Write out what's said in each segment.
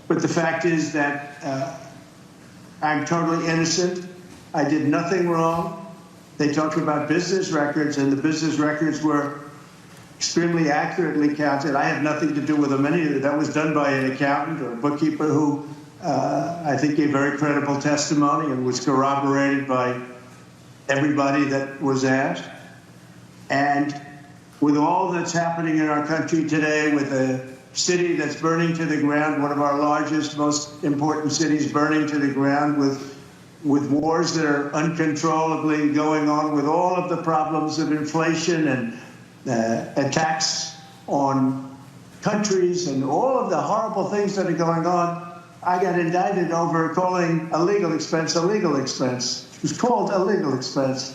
But the fact is that I'm totally innocent. I did nothing wrong. They talked about business records, and the business records were extremely accurately counted. I had nothing to do with them. Any of it. That was done by an accountant or a bookkeeper who I think gave very credible testimony and was corroborated by everybody that was asked. And with all that's happening in our country today, with a city that's burning to the ground, one of our largest, most important cities burning to the ground, with wars that are uncontrollably going on, with all of the problems of inflation and attacks on countries and all of the horrible things that are going on, I got indicted over calling a legal expense a legal expense. It was called a legal expense.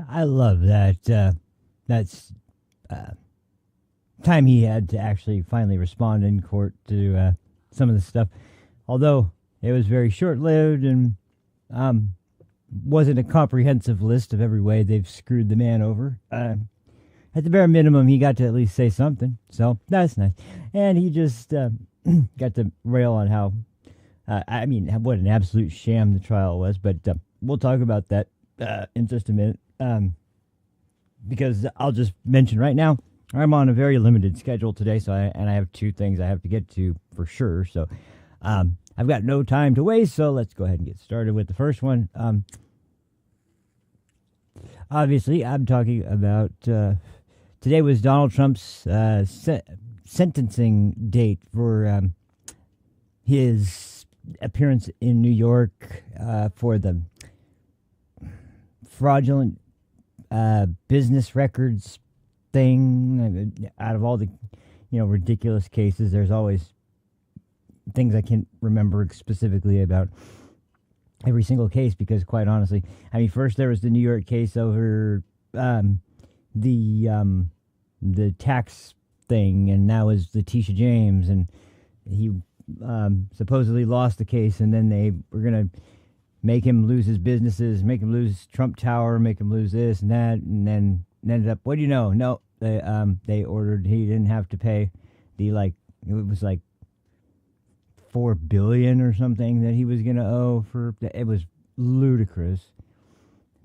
I love that. That's time he had to actually finally respond in court to some of the stuff. Although it was very short-lived and wasn't a comprehensive list of every way they've screwed the man over. At the bare minimum, he got to at least say something. So that's nice. And he just got to rail on how, what an absolute sham the trial was. But we'll talk about that in just a minute. Because I'll just mention right now, I'm on a very limited schedule today, so I have two things I have to get to for sure. So I've got no time to waste, so let's go ahead and get started with the first one. Obviously, I'm talking about today was Donald Trump's sentencing date for his appearance in New York for the fraudulent business records thing. Out of all the ridiculous cases, there's always things I can't remember specifically about every single case, because quite honestly, first there was the New York case over the tax thing, and now is Letitia James, and he supposedly lost the case, and then they were gonna make him lose his businesses, make him lose Trump Tower, make him lose this and that, and then ended up, what do you know? No, they ordered he didn't have to pay the it was like $4 billion or something that he was gonna owe for. It was ludicrous.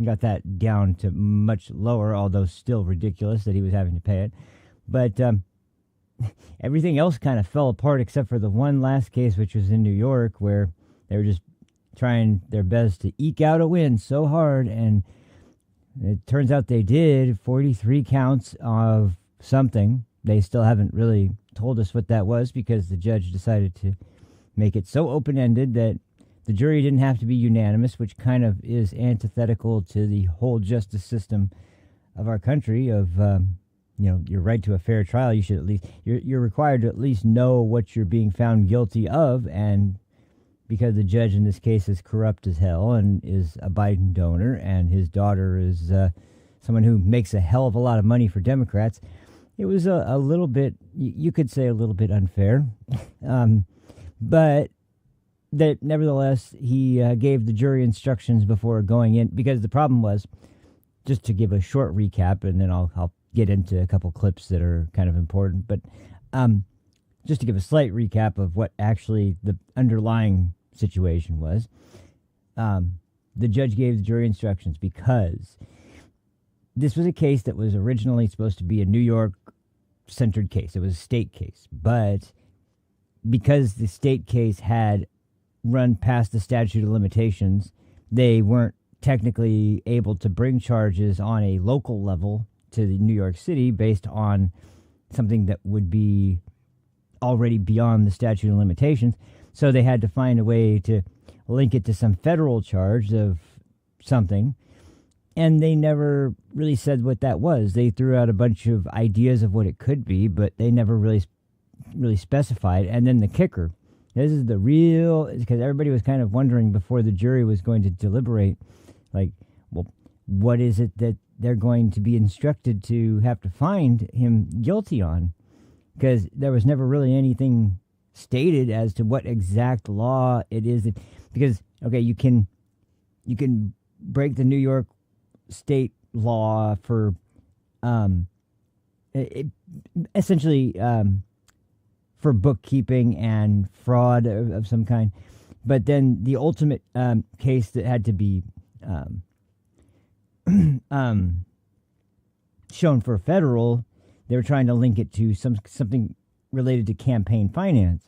Got that down to much lower, although still ridiculous that he was having to pay it. But everything else kind of fell apart except for the one last case, which was in New York, where they were just trying their best to eke out a win so hard, and it turns out they did. 43 counts of something. They still haven't really told us what that was, because the judge decided to make it so open-ended that the jury didn't have to be unanimous, which kind of is antithetical to the whole justice system of our country of, your right to a fair trial. You should at least, you're required to at least know what you're being found guilty of, and because the judge in this case is corrupt as hell and is a Biden donor, and his daughter is someone who makes a hell of a lot of money for Democrats, it was a little bit, you could say a little bit unfair. But that nevertheless, he gave the jury instructions before going in, because the problem was, just to give a short recap, and then I'll get into a couple clips that are kind of important, but just to give a slight recap of what actually the underlying situation was. The judge gave the jury instructions because this was a case that was originally supposed to be a New York-centered case. It was a state case, but because the state case had run past the statute of limitations, they weren't technically able to bring charges on a local level to the New York City based on something that would be already beyond the statute of limitations. So they had to find a way to link it to some federal charge of something, and they never really said what that was. They threw out a bunch of ideas of what it could be, but they never really specified. And then the kicker, this is the real, because everybody was kind of wondering before the jury was going to deliberate, like, well, what is it that they're going to be instructed to have to find him guilty on? Because there was never really anything stated as to what exact law it is that, because okay, you can break the New York state law for essentially for bookkeeping and fraud of some kind, but then the ultimate case that had to be shown for federal, they were trying to link it to something related to campaign finance.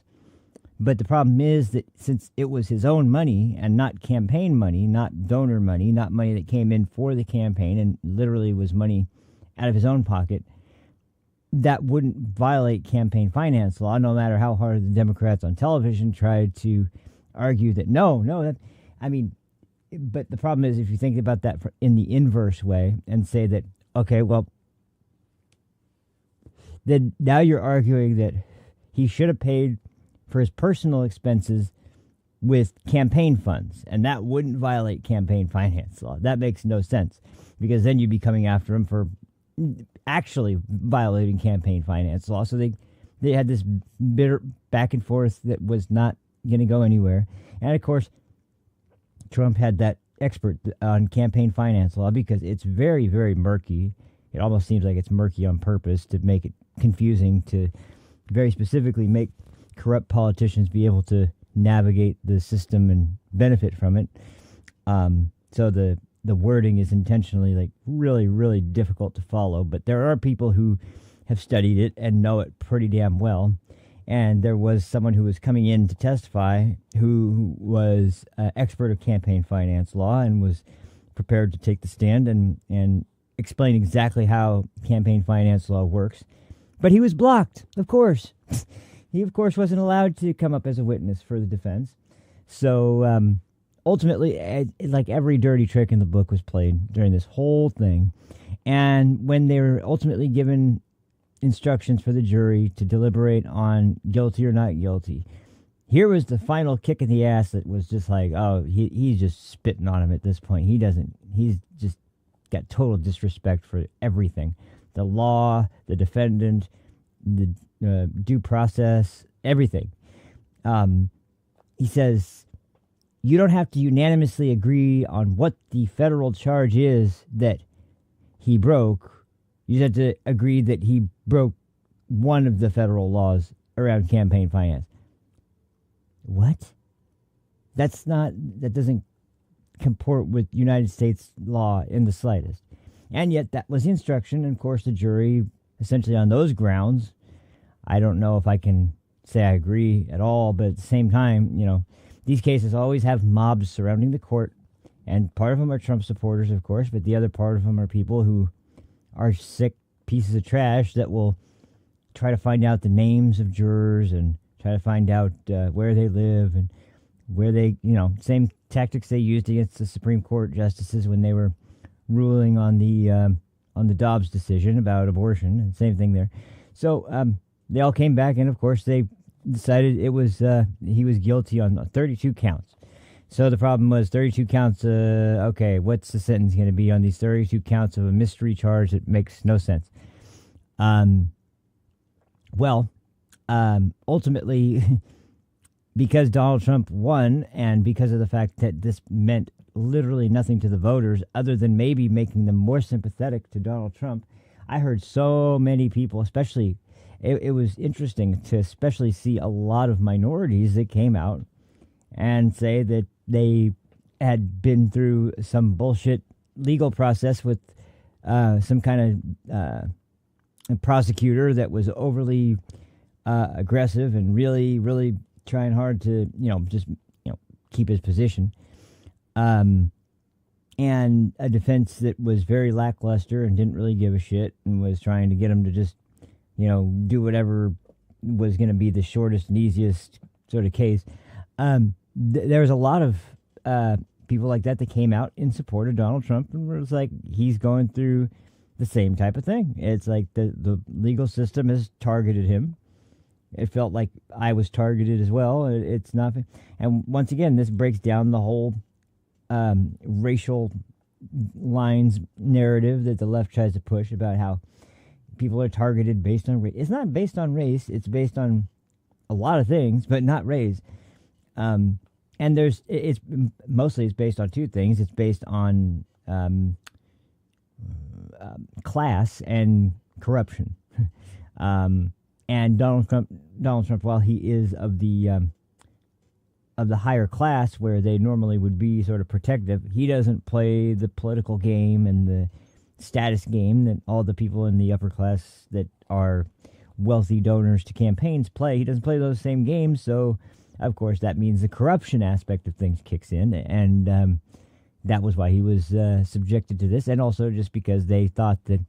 But the problem is that since it was his own money and not campaign money, not donor money, not money that came in for the campaign and literally was money out of his own pocket, that wouldn't violate campaign finance law, no matter how hard the Democrats on television tried to argue that but the problem is if you think about that in the inverse way and say that, okay, well, then now you're arguing that he should have paid for his personal expenses with campaign funds, and that wouldn't violate campaign finance law. That makes no sense, because then you'd be coming after him for actually violating campaign finance law. So they had this bitter back and forth that was not going to go anywhere. And of course, Trump had that expert on campaign finance law because it's very, very murky. It almost seems like it's murky on purpose to make it confusing, to very specifically make corrupt politicians be able to navigate the system and benefit from it. So the wording is intentionally like really, really difficult to follow, but there are people who have studied it and know it pretty damn well. And there was someone who was coming in to testify who was an expert of campaign finance law and was prepared to take the stand and explain exactly how campaign finance law works. But he was blocked, of course. He, of course, wasn't allowed to come up as a witness for the defense. So ultimately, like every dirty trick in the book was played during this whole thing. And when they were ultimately given instructions for the jury to deliberate on guilty or not guilty, here was the final kick in the ass that was just like, oh, he's just spitting on him at this point. He's just got total disrespect for everything. The law, the defendant, the due process, everything. He says, you don't have to unanimously agree on what the federal charge is that he broke. You just have to agree that he broke one of the federal laws around campaign finance. What? That doesn't comport with United States law in the slightest. And yet that was the instruction. And of course, the jury, essentially on those grounds, I don't know if I can say I agree at all, but at the same time, these cases always have mobs surrounding the court, and part of them are Trump supporters, of course, but the other part of them are people who are sick pieces of trash that will try to find out the names of jurors and try to find out where they live and where they, same tactics they used against the Supreme Court justices when they were ruling on the Dobbs decision about abortion, and same thing there. So they all came back, and of course they decided he was guilty on 32 counts. So the problem was 32 counts. Okay, what's the sentence going to be on these 32 counts of a mystery charge that makes no sense? Ultimately, because Donald Trump won, and because of the fact that this meant literally nothing to the voters other than maybe making them more sympathetic to Donald Trump, I heard so many people, especially, it was interesting to especially see a lot of minorities that came out and say that they had been through some bullshit legal process with some kind of prosecutor that was overly aggressive and really, really trying hard to, keep his position. And a defense that was very lackluster and didn't really give a shit and was trying to get him to just, do whatever was going to be the shortest and easiest sort of case. There was a lot of people like that came out in support of Donald Trump, and it was like, he's going through the same type of thing. It's like the legal system has targeted him. It felt like I was targeted as well. It's not, and once again, this breaks down the whole racial lines narrative that the left tries to push about how people are targeted based on race. It's not based on race. It's based on a lot of things, but not race. And it's based on two things. It's based on class and corruption. And Donald Trump, while he is of the higher class where they normally would be sort of protective, he doesn't play the political game and the status game that all the people in the upper class that are wealthy donors to campaigns play. He doesn't play those same games, so of course that means the corruption aspect of things kicks in, and that was why he was subjected to this, and also just because they thought that,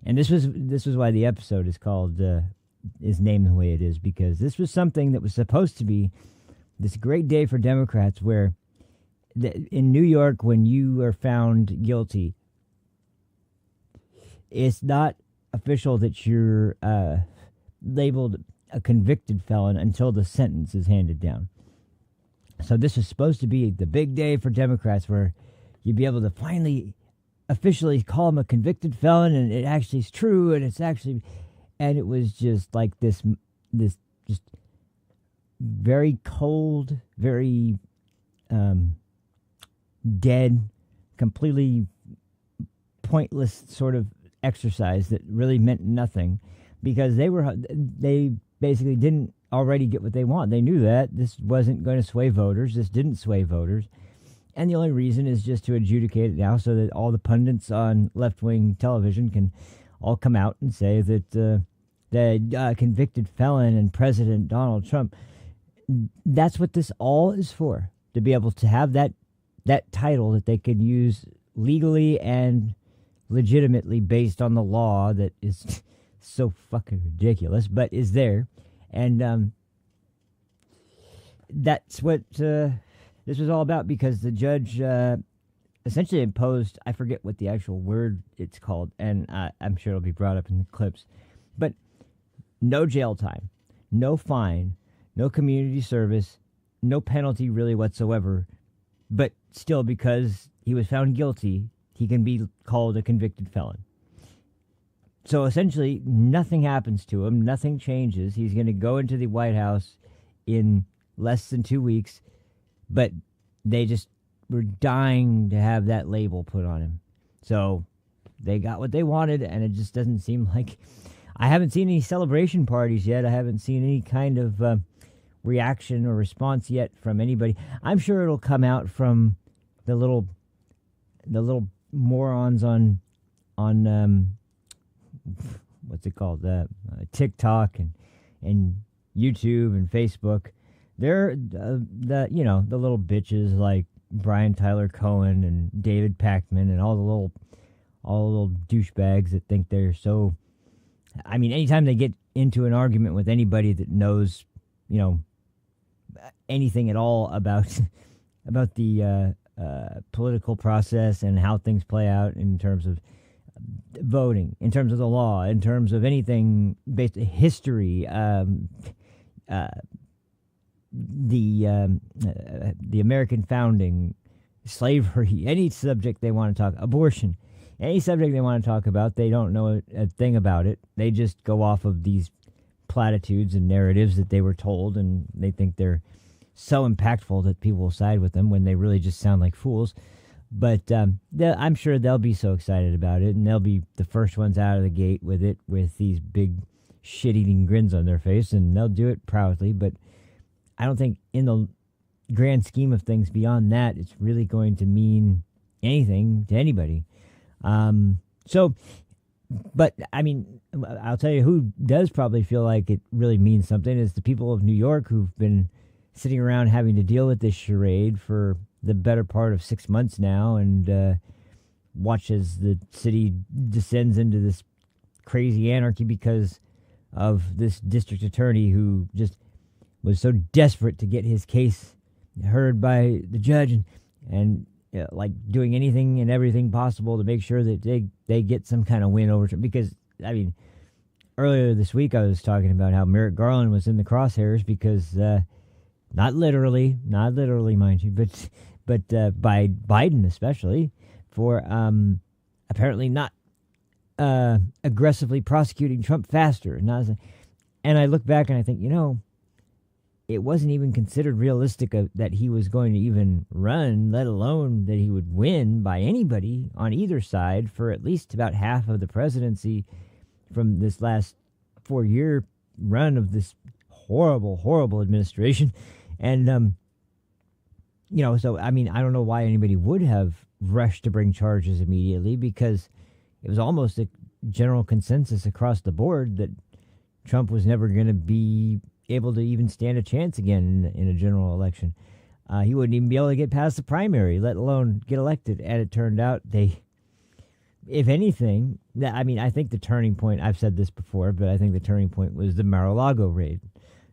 and this was why the episode is named the way it is, because this was something that was supposed to be this great day for Democrats, where in New York, when you are found guilty, it's not official that you're labeled a convicted felon until the sentence is handed down. So this was supposed to be the big day for Democrats, where you'd be able to finally officially call him a convicted felon, and it actually is true, and it was just like this just very cold, very dead, completely pointless sort of exercise that really meant nothing, because they basically didn't already get what they want. They knew that this wasn't going to sway voters. This didn't sway voters. And the only reason is just to adjudicate it now so that all the pundits on left-wing television can all come out and say that the convicted felon and President Donald Trump, that's what this all is for, to be able to have that title that they could use legally and legitimately based on the law that is so fucking ridiculous, but is there. And that's what this was all about, because the judge essentially imposed, I forget what the actual word it's called, and I'm sure it'll be brought up in the clips, but no jail time, no fine, no community service, no penalty really whatsoever, but still, because he was found guilty, he can be called a convicted felon. So essentially, nothing happens to him, nothing changes. He's going to go into the White House in less than 2 weeks, but they just were dying to have that label put on him. So they got what they wanted, and it just doesn't seem like... I haven't seen any celebration parties yet. I haven't seen any kind of reaction or response yet from anybody. I'm sure it'll come out from the little morons on what's it called, TikTok and YouTube and Facebook. They're the little bitches like Brian Tyler Cohen and David Pacman and all the little douchebags that think they're so. I mean, anytime they get into an argument with anybody that knows, anything at all about the political process and how things play out in terms of voting, in terms of the law, in terms of anything based on history, the American founding, slavery, any subject they want to talk, abortion, any subject they want to talk about, they don't know a thing about it. They just go off of these platitudes and narratives that they were told, and they think they're so impactful that people will side with them when they really just sound like fools. But I'm sure they'll be so excited about it, and they'll be the first ones out of the gate with it, with these big shit-eating grins on their face, and they'll do it proudly. But I don't think in the grand scheme of things beyond that, it's really going to mean anything to anybody. But I mean, I'll tell you who does probably feel like it really means something is the people of New York, who've been sitting around having to deal with this charade for the better part of 6 months now, and watch as the city descends into this crazy anarchy because of this district attorney who just was so desperate to get his case heard by the judge, and like doing anything and everything possible to make sure that they get some kind of win over Trump. Because, I mean, earlier this week I was talking about how Merrick Garland was in the crosshairs because, not literally, mind you, but by Biden especially, for apparently not aggressively prosecuting Trump faster. And I look back and I think, it wasn't even considered realistic that he was going to even run, let alone that he would win by anybody on either side for at least about half of the presidency from this last 4-year run of this horrible, horrible administration. And, so, I mean, I don't know why anybody would have rushed to bring charges immediately, because it was almost a general consensus across the board that Trump was never going to be able to even stand a chance again in a general election. He wouldn't even be able to get past the primary, let alone get elected. And it turned out if anything, I think the turning point, I've said this before, but I think the turning point was the Mar-a-Lago raid.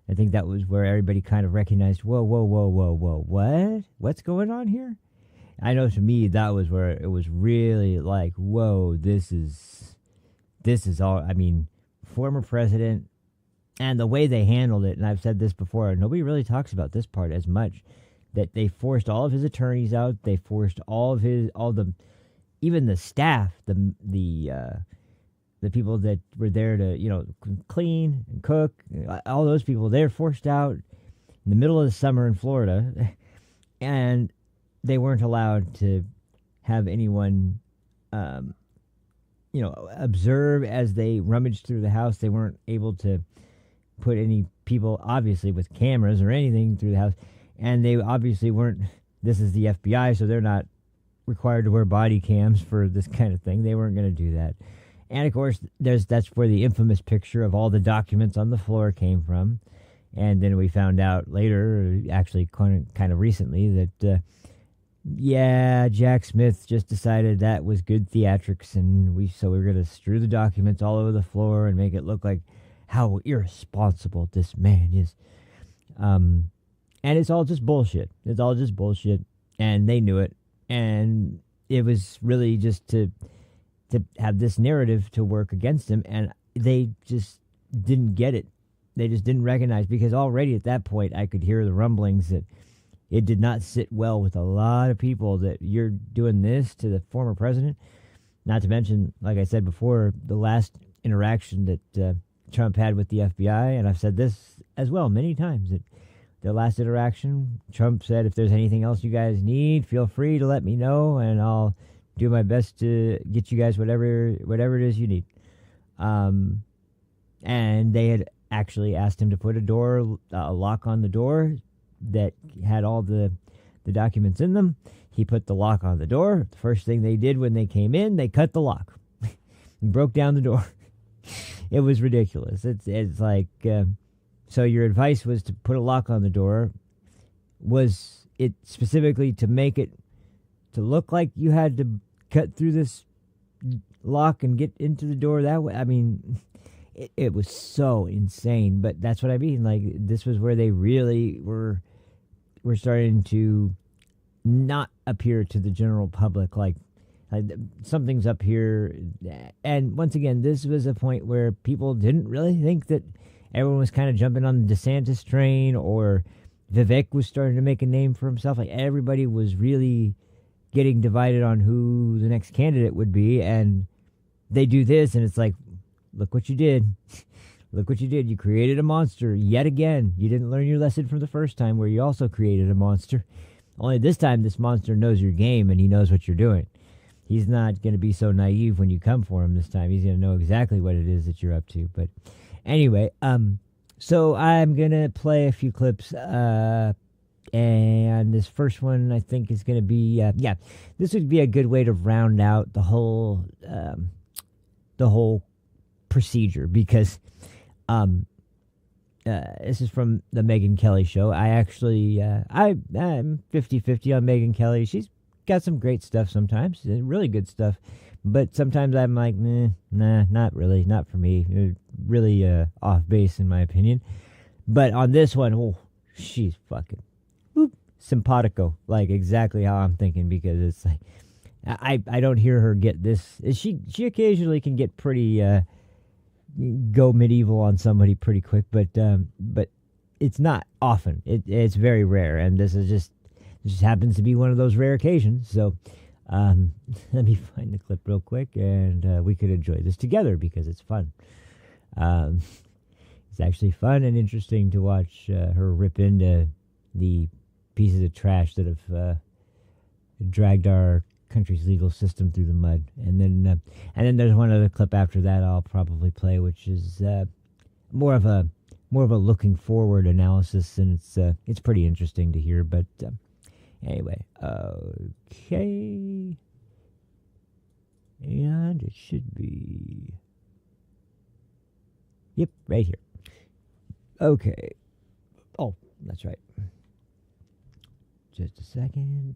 I think that was where everybody kind of recognized, whoa, what? What's going on here? I know to me, that was where it was really like, whoa, this is all, former president, and the way they handled it, and I've said this before, nobody really talks about this part as much, that they forced all of his attorneys out, they forced even the staff, the people that were there to, clean and cook, all those people, they're forced out in the middle of the summer in Florida, and they weren't allowed to have anyone, observe as they rummaged through the house. They weren't able to put any people, obviously, with cameras or anything through the house. And they obviously weren't, this is the FBI, so they're not required to wear body cams for this kind of thing. They weren't going to do that. And of course, that's where the infamous picture of all the documents on the floor came from. And then we found out later, actually kind of recently, that Jack Smith just decided that was good theatrics, and we're going to strew the documents all over the floor and make it look like how irresponsible this man is. And it's all just bullshit. And they knew it. And it was really just to have this narrative to work against him. And they just didn't get it. They just didn't recognize, because already at that point I could hear the rumblings that it did not sit well with a lot of people that you're doing this to the former president. Not to mention, like I said before, the last interaction that Trump had with the FBI, and I've said this as well many times, that the last interaction, Trump said, if there's anything else you guys need, feel free to let me know, and I'll do my best to get you guys whatever it is you need. And they had actually asked him to put a lock on the door that had all the documents in them. He put the lock on the door. The first thing they did when they came in, they cut the lock and broke down the door. It was ridiculous. It's like, so your advice was to put a lock on the door. Was it specifically to make it to look like you had to cut through this lock and get into the door that way? It was so insane. But that's what I mean. Like, this was where they really were starting to not appear to the general public like something's up here. And once again, this was a point where people didn't really think that everyone was kind of jumping on the DeSantis train, or Vivek was starting to make a name for himself. Like, everybody was really getting divided on who the next candidate would be. And they do this, and it's like, look what you did. Look what you did. You created a monster yet again. You didn't learn your lesson from the first time, where you also created a monster. Only this time, this monster knows your game, and he knows what you're doing. He's not going to be so naive when you come for him this time. He's going to know exactly what it is that you're up to. But anyway, so I'm going to play a few clips, and this first one I think is going to be, this would be a good way to round out the whole procedure, because this is from the Megyn Kelly show. I actually, I'm 50-50 on Megyn Kelly. She's got some great stuff sometimes, really good stuff. But sometimes I'm like, nah, not really, not for me. Really off base, in my opinion. But on this one, she's fucking simpatico, like exactly how I'm thinking, because it's like, I don't hear her get this. She occasionally can get pretty go medieval on somebody pretty quick, but it's not often. It's very rare, and this just happens to be one of those rare occasions. So Let me find the clip real quick, and we could enjoy this together because it's fun. It's actually fun and interesting to watch her rip into the pieces of trash that have dragged our country's legal system through the mud. And then there's one other clip after that I'll probably play, which is more of a looking forward analysis, and it's pretty interesting to hear. But anyway, okay, and it should be, yep, right here. Okay. Oh, that's right. Just a second.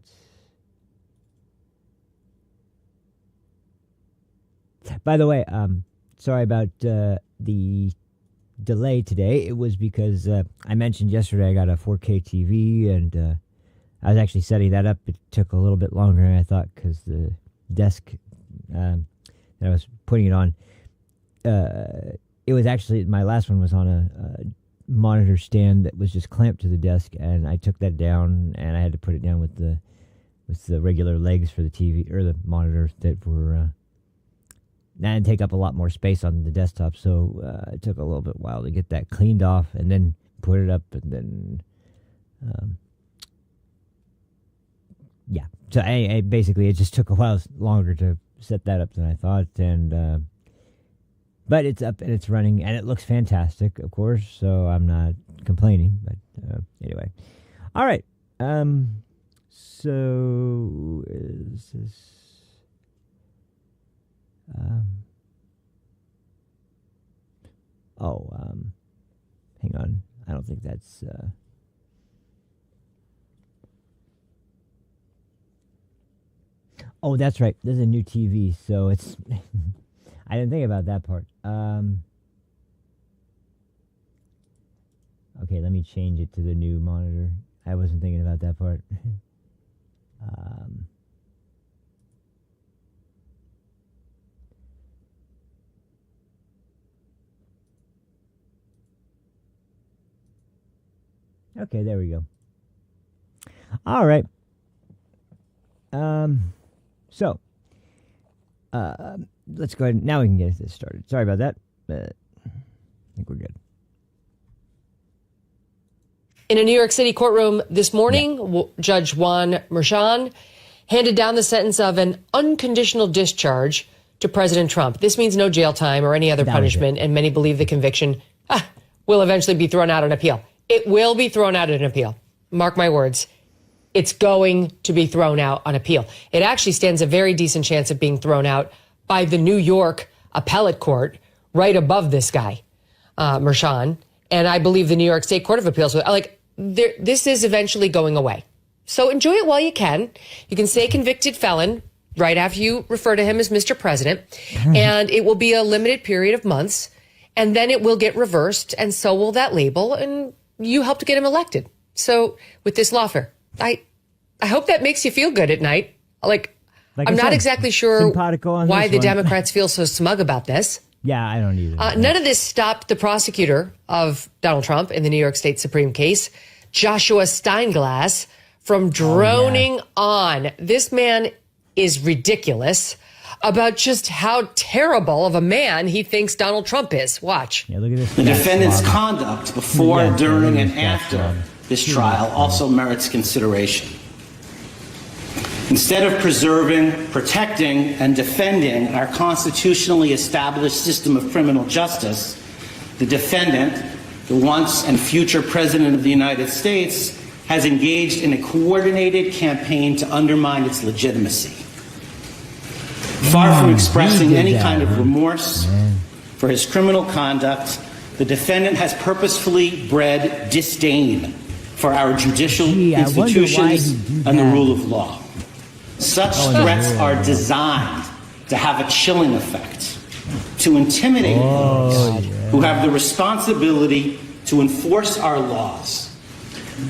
By the way, sorry about the delay today. It was because I mentioned yesterday I got a 4K TV, and I was actually setting that up. It took a little bit longer than I thought because the desk that I was putting it on, it was actually, my last one was on a monitor stand that was just clamped to the desk, and I took that down, and I had to put it down with the regular legs for the TV or the monitor that were and take up a lot more space on the desktop. So it took a little bit while to get that cleaned off and then put it up, and then yeah. So I basically, it just took a while longer to set that up than I thought, and but it's up and it's running, and it looks fantastic, of course, so I'm not complaining. But anyway. All right. So is this... hang on. I don't think that's... Oh, that's right. There's a new TV, so it's... I didn't think about that part. Okay, let me change it to the new monitor. I wasn't thinking about that part. Okay, there we go. All right. So, let's go ahead. Now we can get this started. Sorry about that, but I think we're good. In a New York City courtroom this morning, Judge Juan Merchan handed down the sentence of an unconditional discharge to President Trump. This means no jail time or any other punishment, and many believe the conviction will eventually be thrown out on appeal. It will be thrown out on appeal. Mark my words. It's going to be thrown out on appeal. It actually stands a very decent chance of being thrown out by the New York appellate court right above this guy, Merchan. And I believe the New York State Court of Appeals, this is eventually going away. So enjoy it while you can. You can say convicted felon right after you refer to him as Mr. President. And it will be a limited period of months. And then it will get reversed. And so will that label. And you helped to get him elected. So with this lawfare, I hope that makes you feel good at night. I'm not exactly sure why the Democrats feel so smug about this. Yeah, I don't either. None of this stopped the prosecutor of Donald Trump in the New York State Supreme case, Joshua Steinglass, from droning on. This man is ridiculous about just how terrible of a man he thinks Donald Trump is. Watch. Yeah, look at this. The defendant's conduct before, during, and after this trial also merits consideration. Instead of preserving, protecting, and defending our constitutionally established system of criminal justice, the defendant, the once and future President of the United States, has engaged in a coordinated campaign to undermine its legitimacy. Far from expressing any kind of remorse for his criminal conduct, the defendant has purposefully bred disdain for our judicial institutions and the rule of law. Such threats are designed to have a chilling effect, to intimidate those who have the responsibility to enforce our laws.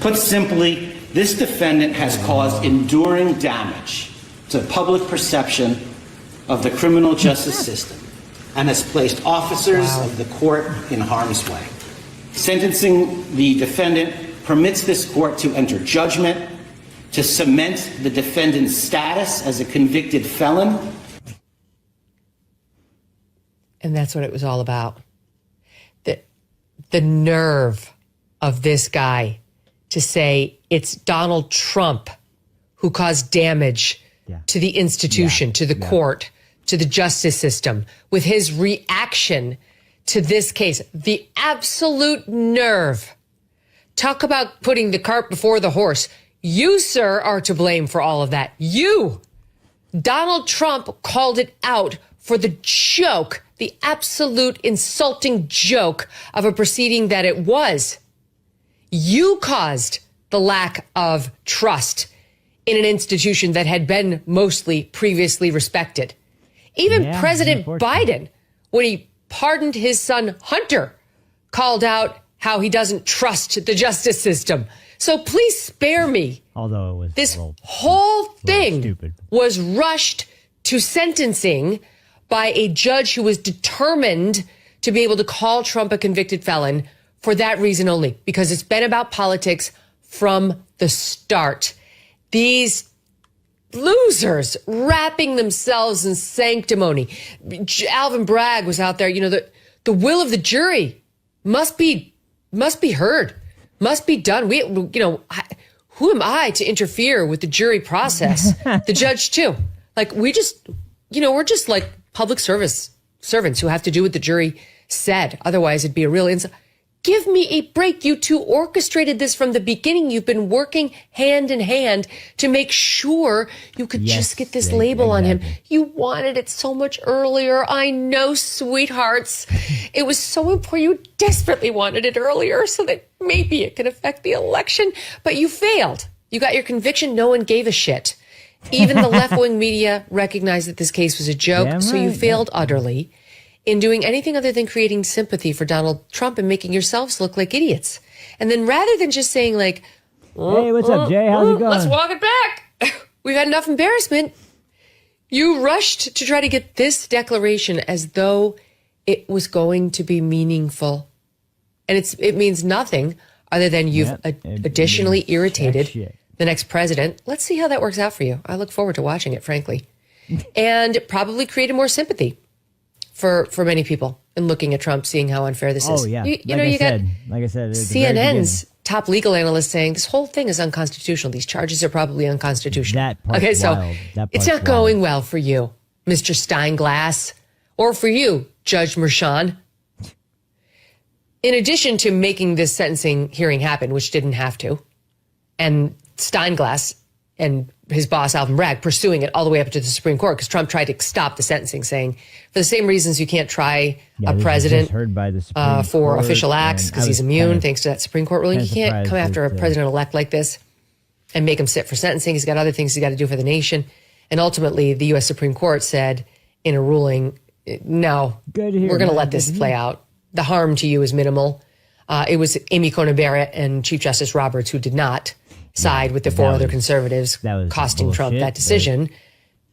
Put simply, this defendant has caused enduring damage to public perception of the criminal justice system and has placed officers of the court in harm's way. Sentencing the defendant permits this court to enter judgment, to cement the defendant's status as a convicted felon. And that's what it was all about. The nerve of this guy to say it's Donald Trump who caused damage to the institution, to the court, to the justice system, with his reaction to this case. The absolute nerve. Talk about putting the cart before the horse. You, sir, are to blame for all of that. You. Donald Trump called it out for the joke, the absolute insulting joke of a proceeding that it was. You caused the lack of trust in an institution that had been mostly previously respected. Even President Biden, when he pardoned his son Hunter, called out how he doesn't trust the justice system. So please spare me. Although it was this whole thing stupid. Was rushed to sentencing by a judge who was determined to be able to call Trump a convicted felon for that reason only, because it's been about politics from the start. These losers wrapping themselves in sanctimony. Alvin Bragg was out there, the will of the jury must be heard, must be done. Who am I to interfere with the jury process? The judge too. We're just like public service servants who have to do what the jury said. Otherwise it'd be a real insult. Give me a break. You two orchestrated this from the beginning. You've been working hand in hand to make sure you could just get this label on him. You wanted it so much earlier. I know, sweethearts. It was so important. You desperately wanted it earlier so that maybe it could affect the election. But you failed. You got your conviction. No one gave a shit. Even the left-wing media recognized that this case was a joke. So you failed utterly in doing anything other than creating sympathy for Donald Trump and making yourselves look like idiots. And then rather than just saying hey, what's up, Jay? How's it going? Let's walk it back. We've had enough embarrassment. You rushed to try to get this declaration as though it was going to be meaningful. And it means nothing other than you've additionally irritated the next president. Let's see how that works out for you. I look forward to watching it, frankly. And probably created more sympathy for many people in looking at Trump, seeing how unfair this is. Oh, yeah. You got CNN's top legal analyst saying this whole thing is unconstitutional. These charges are probably unconstitutional. That part's wild. It's not going well for you, Mr. Steinglass, or for you, Judge Merchan. In addition to making this sentencing hearing happen, which didn't have to, and Steinglass and his boss, Alvin Bragg, pursuing it all the way up to the Supreme Court because Trump tried to stop the sentencing, saying for the same reasons you can't try a president heard by the Supreme for Court, official acts because he's immune thanks to that Supreme Court ruling. You can't come after a president-elect like this and make him sit for sentencing. He's got other things he's got to do for the nation. And ultimately, the U.S. Supreme Court said in a ruling, no, we're going to let this play out. The harm to you is minimal. It was Amy Coney Barrett and Chief Justice Roberts who did not side with the four other conservatives, costing Trump that decision.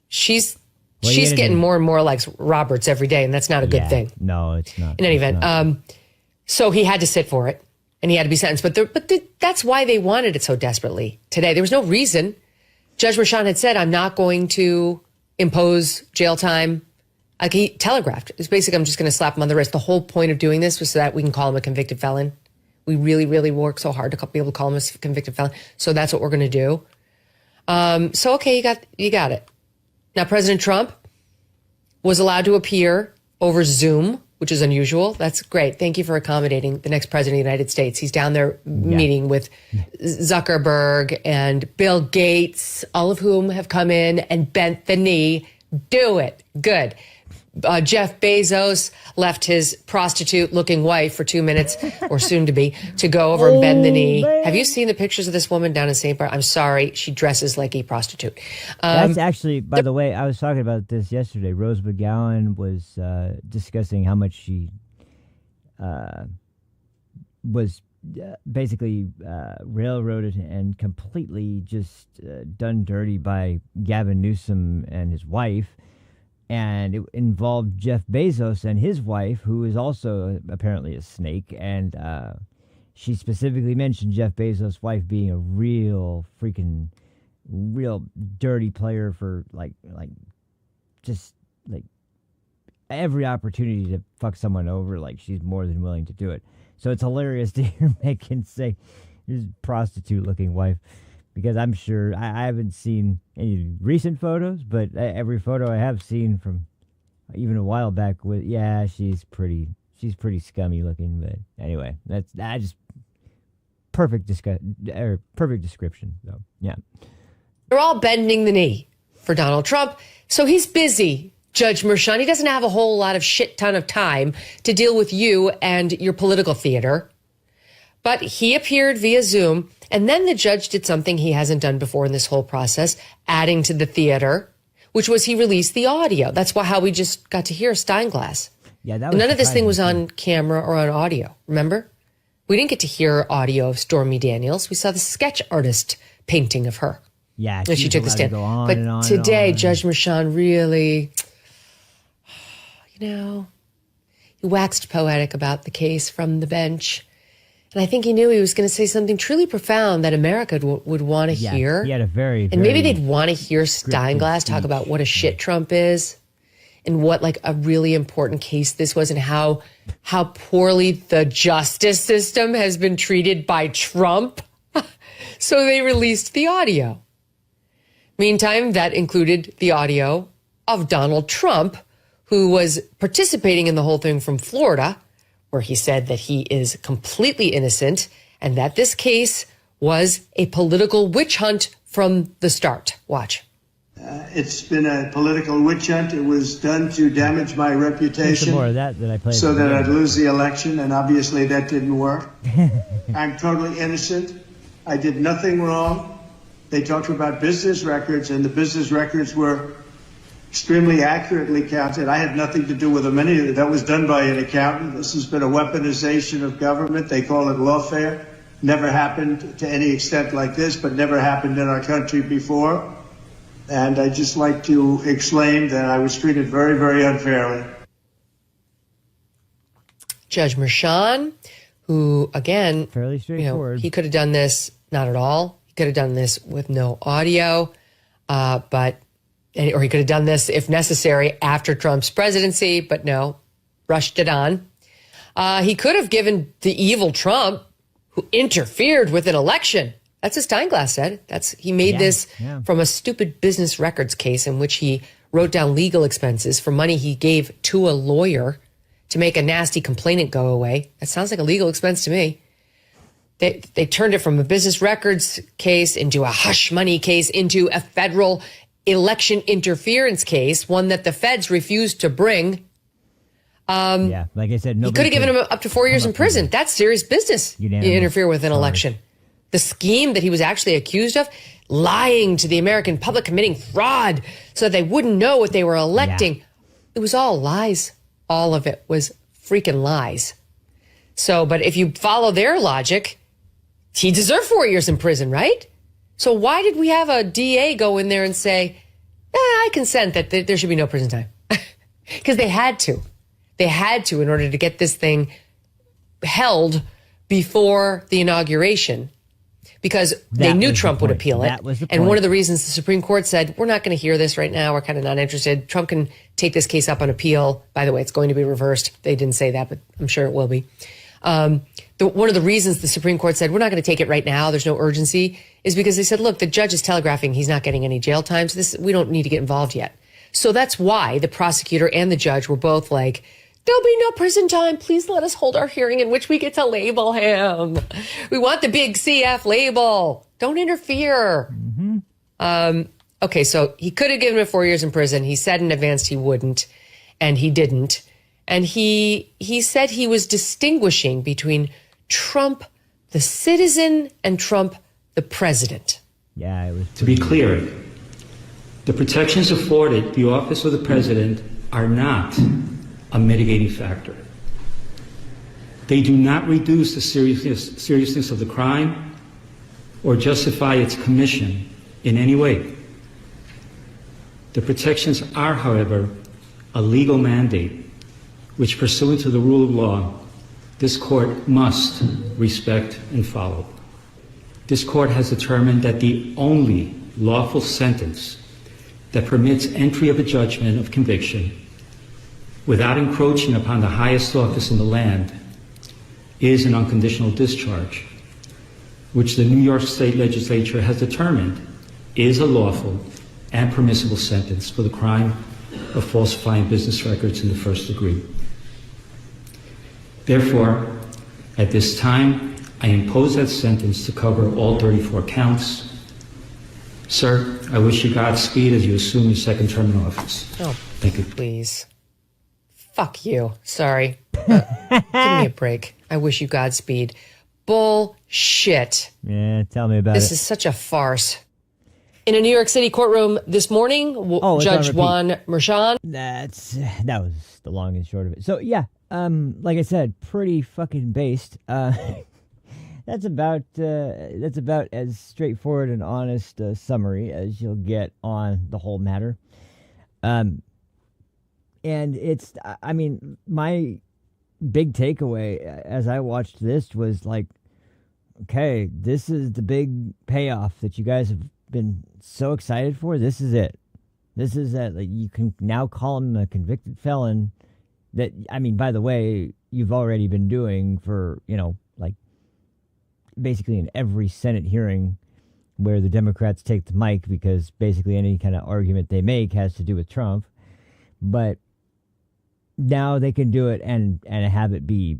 She's getting more and more like Roberts every day, and that's not a good thing. No, it's not. In any event, so he had to sit for it, and he had to be sentenced. But that's why they wanted it so desperately today. There was no reason. Judge Merchan had said, I'm not going to impose jail time. Like he telegraphed. It's basically, I'm just going to slap him on the wrist. The whole point of doing this was so that we can call him a convicted felon. We really, really work so hard to be able to call him a convicted felon. So that's what we're going to do. So, okay, you got it. Now, President Trump was allowed to appear over Zoom, which is unusual. That's great. Thank you for accommodating the next president of the United States. He's down there meeting with Zuckerberg and Bill Gates, all of whom have come in and bent the knee. Do it. Good. Jeff Bezos left his prostitute-looking wife for 2 minutes, or soon to be, to go over and bend the knee. Man. Have you seen the pictures of this woman down in St. Bart? I'm sorry, she dresses like a prostitute. That's actually, by the way, I was talking about this yesterday. Rose McGowan was discussing how much she was basically railroaded and completely just done dirty by Gavin Newsom and his wife. And it involved Jeff Bezos and his wife, who is also apparently a snake. And she specifically mentioned Jeff Bezos' wife being a real freaking real dirty player for just like every opportunity to fuck someone over. Like, she's more than willing to do it. So it's hilarious to hear Megan say his prostitute-looking wife, because I'm sure I haven't seen any recent photos, but every photo I have seen from even a while back, she's pretty scummy looking. But anyway, that's just perfect description. So yeah, they're all bending the knee for Donald Trump, so he's busy. Judge Merchan, he doesn't have a whole lot of shit ton of time to deal with you and your political theater. But he appeared via Zoom, and then the judge did something he hasn't done before in this whole process, adding to the theater, which was he released the audio. That's how we just got to hear Steinglass. Yeah, that was none of this thing was on camera or on audio, remember? We didn't get to hear audio of Stormy Daniels. We saw the sketch artist painting of her. Yeah, she took the stand. But today, Judge Merchan really, he waxed poetic about the case from the bench. And I think he knew he was going to say something truly profound that America would want to hear. He had a very and maybe they'd want to hear Steinglass talk about what a shit Trump is and what like a really important case this was and how poorly the justice system has been treated by Trump. So they released the audio. Meantime, that included the audio of Donald Trump, who was participating in the whole thing from Florida, where he said that he is completely innocent and that this case was a political witch hunt from the start. Watch. It's been a political witch hunt. It was done to damage my reputation. Some more of that I played so that I'd lose the election, and obviously that didn't work. I'm totally innocent. I did nothing wrong. They talked about business records, and the business records were extremely accurately counted. I had nothing to do with them. That was done by an accountant. This has been a weaponization of government. They call it lawfare. Never happened to any extent like this, but never happened in our country before. And I'd just like to exclaim that I was treated very, very unfairly. Judge Merchan, who, again, fairly straightforward. He could have done this not at all. He could have done this with no audio, or he could have done this, if necessary, after Trump's presidency, but no, rushed it on. He could have given the evil Trump, who interfered with an election. That's what Steinglass said. He made this from a stupid business records case in which he wrote down legal expenses for money he gave to a lawyer to make a nasty complainant go away. That sounds like a legal expense to me. They turned it from a business records case into a hush money case into a federal election interference case, one that the feds refused to bring. Like I said, he could have given him up to 4 years in prison. That's serious business. You interfere with an election. The scheme that he was actually accused of, lying to the American public, committing fraud so they wouldn't know what they were electing. Yeah. It was all lies. All of it was freaking lies. So, but if you follow their logic, he deserved 4 years in prison, right? So why did we have a DA go in there and say, I consent that there should be no prison time? Because they had to. They had to in order to get this thing held before the inauguration. Because they knew Trump would appeal it. And one of the reasons the Supreme Court said, we're not going to hear this right now. We're kind of not interested. Trump can take this case up on appeal. By the way, it's going to be reversed. They didn't say that, but I'm sure it will be. One of the reasons the Supreme Court said, we're not going to take it right now, there's no urgency, is because they said, look, the judge is telegraphing he's not getting any jail time, so we don't need to get involved yet. So that's why the prosecutor and the judge were both like, there'll be no prison time. Please let us hold our hearing in which we get to label him. We want the big CF label. Don't interfere. Mm-hmm. Okay, so he could have given him 4 years in prison. He said in advance he wouldn't, and he didn't. And he said he was distinguishing between Trump, the citizen, and Trump, the president. Yeah, it was. To be clear, the protections afforded the office of the president are not a mitigating factor. They do not reduce the seriousness of the crime or justify its commission in any way. The protections are, however, a legal mandate which, pursuant to the rule of law, this court must respect and follow. This court has determined that the only lawful sentence that permits entry of a judgment of conviction without encroaching upon the highest office in the land is an unconditional discharge, which the New York State Legislature has determined is a lawful and permissible sentence for the crime of falsifying business records in the first degree. Therefore, at this time, I impose that sentence to cover all 34 counts. Sir, I wish you Godspeed as you assume your second term in office. Oh, thank you. Please. Fuck you. Sorry. Give me a break. I wish you Godspeed. Bullshit. Yeah, tell me about it. This is such a farce. In a New York City courtroom this morning, Judge Juan Merchan. That was the long and short of it. So yeah, like I said, pretty fucking based. That's about as straightforward and honest summary as you'll get on the whole matter. And it's, I mean, my big takeaway as I watched this was like, okay, this is the big payoff that you guys have been so excited for. This is it. This is that, like, you can now call him a convicted felon. That, I mean, by the way, you've already been doing for, like, basically in every Senate hearing where the Democrats take the mic, because basically any kind of argument they make has to do with Trump. But now they can do it and have it be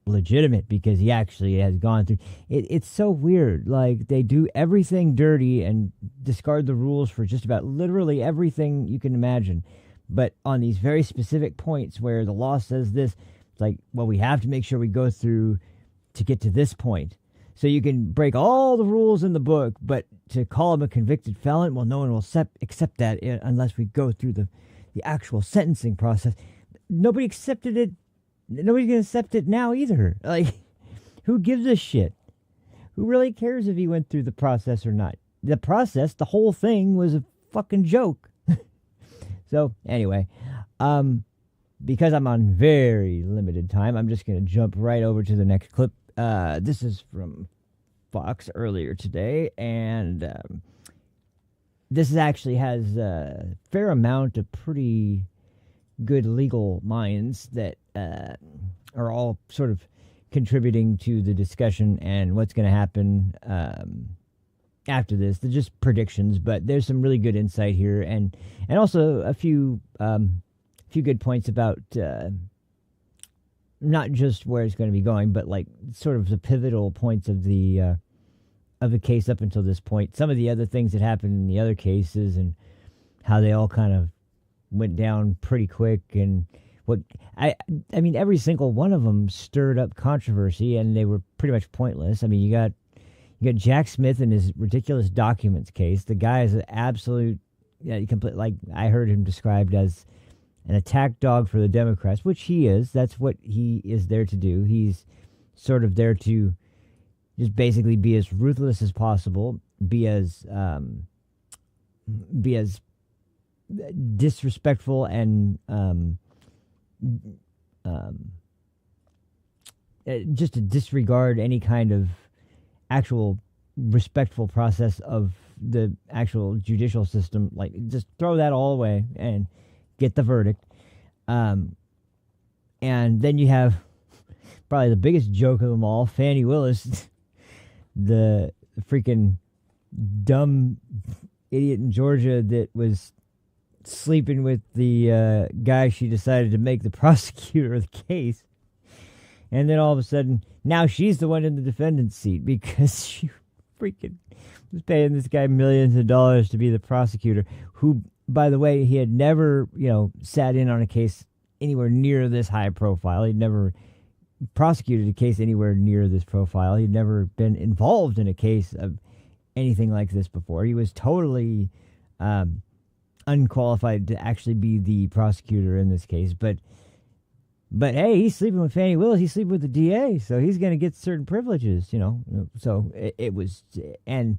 legitimate because he actually has gone through it. It's so weird. Like, they do everything dirty and discard the rules for just about literally everything you can imagine. But on these very specific points where the law says this, it's like, well, we have to make sure we go through to get to this point. So you can break all the rules in the book, but to call him a convicted felon, well, no one will accept that unless we go through the actual sentencing process. Nobody accepted it. Nobody's going to accept it now either. Like, who gives a shit? Who really cares if he went through the process or not? The process, the whole thing was a fucking joke. So, anyway, because I'm on very limited time, I'm just going to jump right over to the next clip. This is from Fox earlier today, and this actually has a fair amount of pretty good legal minds that are all sort of contributing to the discussion and what's going to happen after this. They're just predictions, but there's some really good insight here, and also a few good points about not just where it's going to be going, but like sort of the pivotal points of the case up until this point. Some of the other things that happened in the other cases and how they all kind of went down pretty quick, and what I mean, every single one of them stirred up controversy, and they were pretty much pointless. I mean, you got Jack Smith and his ridiculous documents case. The guy is an absolute, complete. Like, I heard him described as an attack dog for the Democrats, which he is. That's what he is there to do. He's sort of there to just basically be as ruthless as possible, be as disrespectful and just to disregard any kind of actual respectful process of the actual judicial system. Like, just throw that all away and get the verdict. And then you have probably the biggest joke of them all, Fani Willis, the freaking dumb idiot in Georgia that was sleeping with the guy she decided to make the prosecutor of the case. And then all of a sudden, now she's the one in the defendant's seat because she freaking was paying this guy millions of dollars to be the prosecutor, who, by the way, he had never, sat in on a case anywhere near this high profile. He'd never prosecuted a case anywhere near this profile. He'd never been involved in a case of anything like this before. He was totally unqualified to actually be the prosecutor in this case. But hey, he's sleeping with Fani Willis. He's sleeping with the DA, so he's going to get certain privileges, So it was, and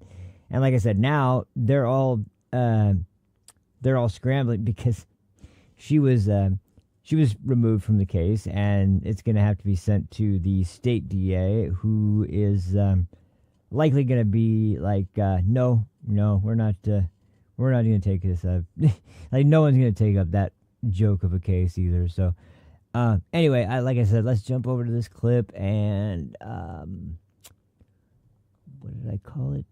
like I said, now they're all scrambling because she was removed from the case, and it's going to have to be sent to the state DA, who is likely going to be like, no, we're not going to take this up. Like, no one's going to take up that joke of a case either. So, anyway, like I said, let's jump over to this clip and, what did I call it?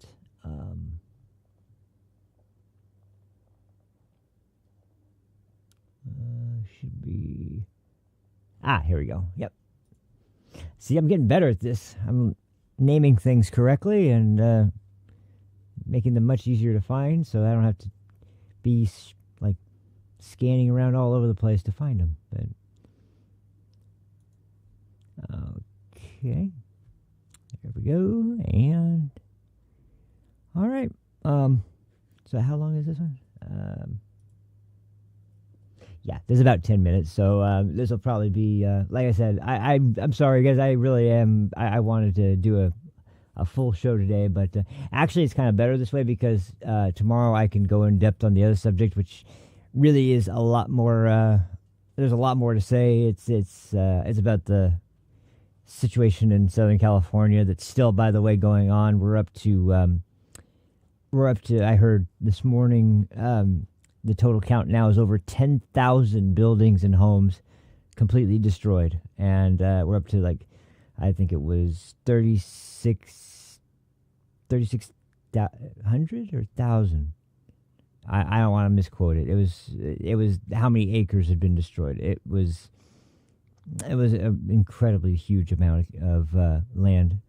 Should be, here we go. Yep. See, I'm getting better at this. I'm naming things correctly and making them much easier to find, so I don't have to be like scanning around all over the place to find them. But okay, there we go. And all right. So how long is this one? Yeah, this is about 10 minutes, so this will probably be, like I said, I'm sorry, guys, I really am, I wanted to do a full show today, but actually it's kind of better this way because tomorrow I can go in depth on the other subject, which really is a lot more, there's a lot more to say. It's about the situation in Southern California that's still, by the way, going on. We're up to, I heard this morning, the total count now is over 10,000 buildings and homes completely destroyed. And we're up to, like, I think it was 3,600 or 1,000. I don't want to misquote it. It was how many acres had been destroyed. It was an incredibly huge amount of land.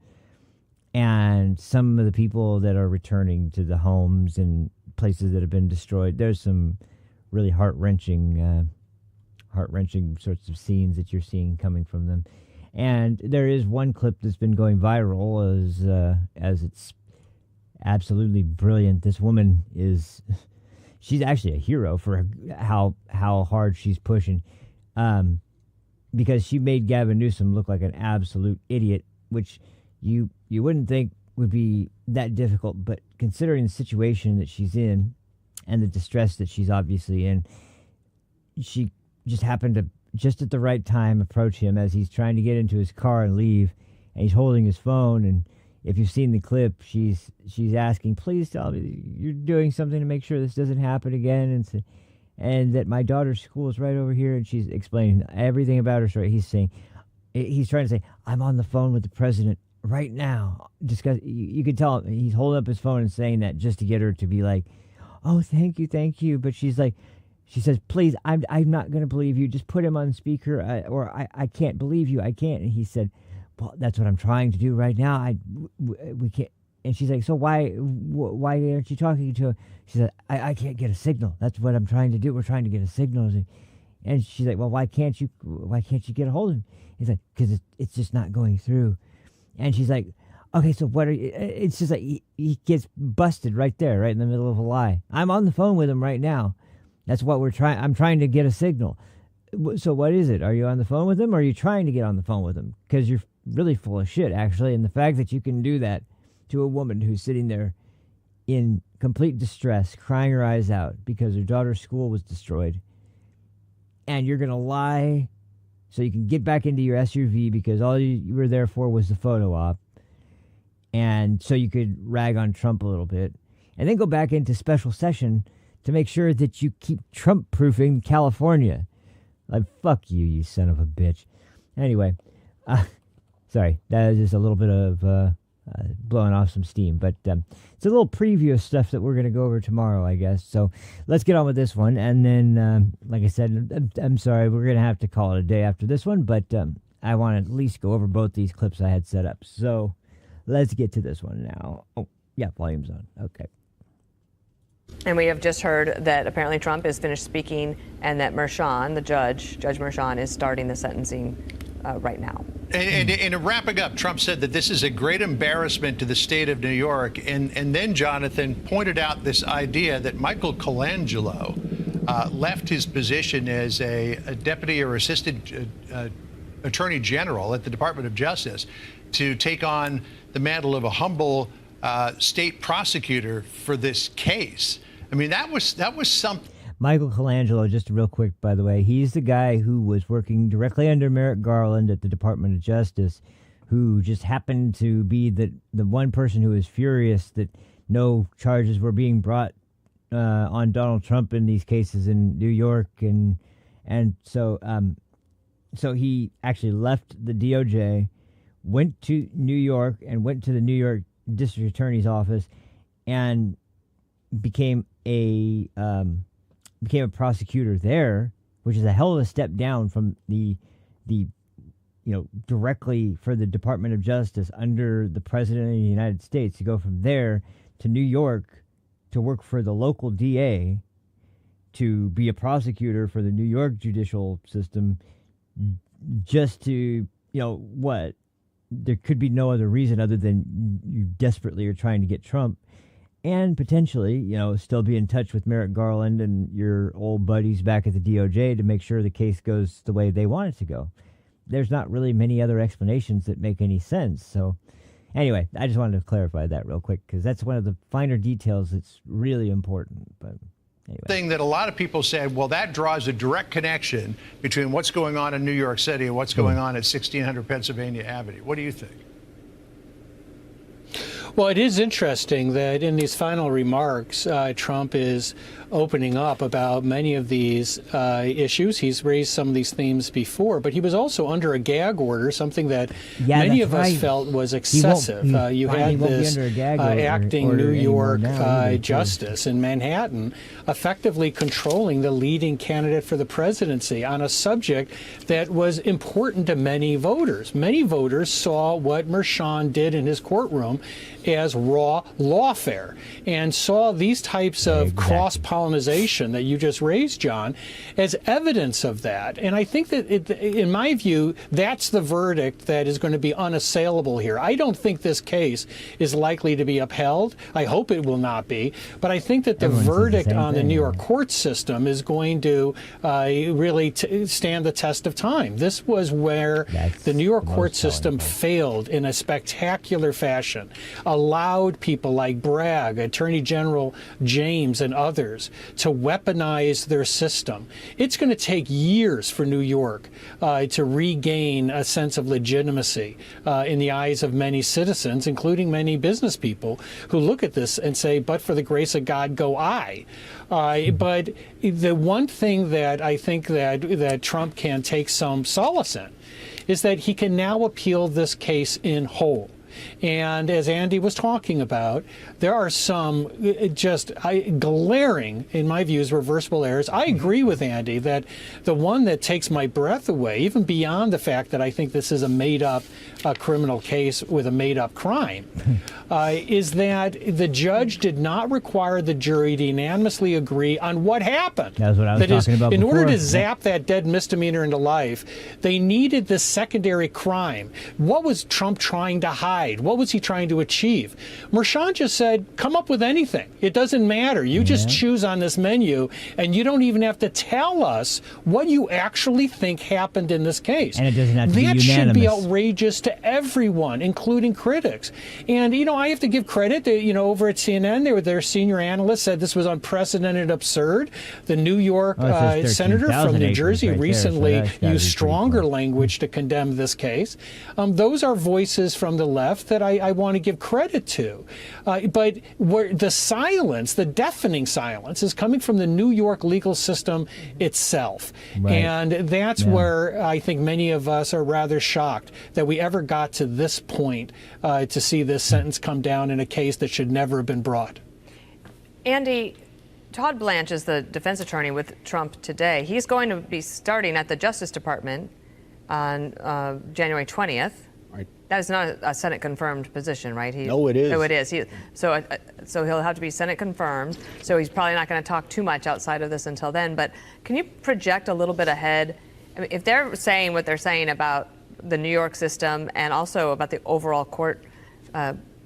And some of the people that are returning to the homes and places that have been destroyed, there's some really heart-wrenching sorts of scenes that you're seeing coming from them. And there is one clip that's been going viral as it's absolutely brilliant. This woman she's actually a hero for how hard she's pushing, because she made Gavin Newsom look like an absolute idiot, which you wouldn't think would be that difficult, but considering the situation that she's in and the distress that she's obviously in, she just happened to, just at the right time, approach him as he's trying to get into his car and leave, and he's holding his phone. And if you've seen the clip, she's asking, please tell me you're doing something to make sure this doesn't happen again, and that my daughter's school is right over here. And she's explaining everything about her story. He's trying to say, I'm on the phone with the president right now. Just because you could tell he's holding up his phone and saying that just to get her to be like, oh, thank you. But she says, please, I'm not going to believe you. Just put him on speaker, or I can't believe you. I can't. And he said, well, that's what I'm trying to do right now. We can't. And she's like, so why aren't you talking to him? She said, I can't get a signal. That's what I'm trying to do. We're trying to get a signal. And she's like, well, why can't you get a hold of him? He's like, because it's just not going through. And she's like, okay, so what are you? It's just like he gets busted right there, right in the middle of a lie. I'm on the phone with him right now. That's what we're trying. I'm trying to get a signal. So what is it? Are you on the phone with him, or are you trying to get on the phone with him? Because you're really full of shit, actually. And the fact that you can do that to a woman who's sitting there in complete distress, crying her eyes out because her daughter's school was destroyed, and you're going to lie so you can get back into your SUV because all you were there for was the photo op, and so you could rag on Trump a little bit, and then go back into special session to make sure that you keep Trump-proofing California. Like, fuck you, you son of a bitch. Anyway, sorry, that is just a little bit of blowing off some steam, but it's a little preview of stuff that we're going to go over tomorrow, I guess. So let's get on with this one, and then, like I said, I'm sorry, we're going to have to call it a day after this one, but I want to at least go over both these clips I had set up. So let's get to this one now. Oh, yeah, volume's on. Okay. And we have just heard that apparently Trump is finished speaking and that Merchan, the Judge Merchan, is starting the sentencing right now. And in wrapping up, Trump said that this is a great embarrassment to the state of New York. And then Jonathan pointed out this idea that Michael Colangelo left his position as a deputy or assistant attorney general at the Department of Justice to take on the mantle of a humble state prosecutor for this case. I mean, that was something. Michael Colangelo, just real quick, by the way, he's the guy who was working directly under Merrick Garland at the Department of Justice, who just happened to be the one person who was furious that no charges were being brought on Donald Trump in these cases in New York, and so he actually left the DOJ, went to New York, and went to the New York District Attorney's office, and became a prosecutor there, which is a hell of a step down from the directly for the Department of Justice under the President of the United States, to go from there to New York to work for the local DA, to be a prosecutor for the New York judicial system, just to, what? There could be no other reason other than you desperately are trying to get Trump, and potentially, still be in touch with Merrick Garland and your old buddies back at the DOJ to make sure the case goes the way they want it to go. There's not really many other explanations that make any sense. So anyway, I just wanted to clarify that real quick, because that's one of the finer details that's really important. But anyway. Thing that a lot of people said, well, that draws a direct connection between what's going on in New York City and what's going on at 1600 Pennsylvania Avenue. What do you think? Well, it is interesting that in these final remarks, Trump is opening up about many of these issues. He's raised some of these themes before, but he was also under a gag order, something that many of us felt was excessive. You had this acting New York justice in Manhattan effectively controlling the leading candidate for the presidency on a subject that was important to many voters. Many voters saw what Mershon did in his courtroom as raw lawfare, and saw these types of cross-pollination that you just raised, John, as evidence of that. And I think that, in my view, that's the verdict that is going to be unassailable here. I don't think this case is likely to be upheld. I hope it will not be. But I think that the verdict on the New York court system is going to really stand the test of time. This was where the New York court system failed in a spectacular fashion, allowed people like Bragg, Attorney General James, and others to weaponize their system. It's going to take years for New York to regain a sense of legitimacy in the eyes of many citizens, including many business people who look at this and say, but for the grace of God go I. But the one thing that I think that Trump can take some solace in is that he can now appeal this case in whole. And as Andy was talking about, there are some just glaring, in my views, reversible errors. I agree with Andy that the one that takes my breath away, even beyond the fact that I think this is a made-up criminal case with a made-up crime, is that the judge did not require the jury to unanimously agree on what happened. That's what I was talking about in before. order to zap that dead misdemeanor into life, they needed this secondary crime. What was Trump trying to hide? What was he trying to achieve? Mershon just said, come up with anything. It doesn't matter. You just choose on this menu, and you don't even have to tell us what you actually think happened in this case. And it doesn't have to be unanimous. That should be outrageous to everyone, including critics. And, I have to give credit. Over at CNN, their senior analyst said this was unprecedented, absurd. The New York senator from New Jersey recently used stronger language to condemn this case. Those are voices from the left that I want to give credit to. But where the silence, the deafening silence, is coming from the New York legal system itself. Right. And that's where I think many of us are rather shocked that we ever got to this point to see this sentence come down in a case that should never have been brought. Andy, Todd Blanche is the defense attorney with Trump today. He's going to be starting at the Justice Department on January 20th. Right. That is not a Senate confirmed position, right? No, it is. No, it is. So he'll have to be Senate confirmed. So he's probably not going to talk too much outside of this until then. But can you project a little bit ahead? I mean, if they're saying what they're saying about the New York system and also about the overall court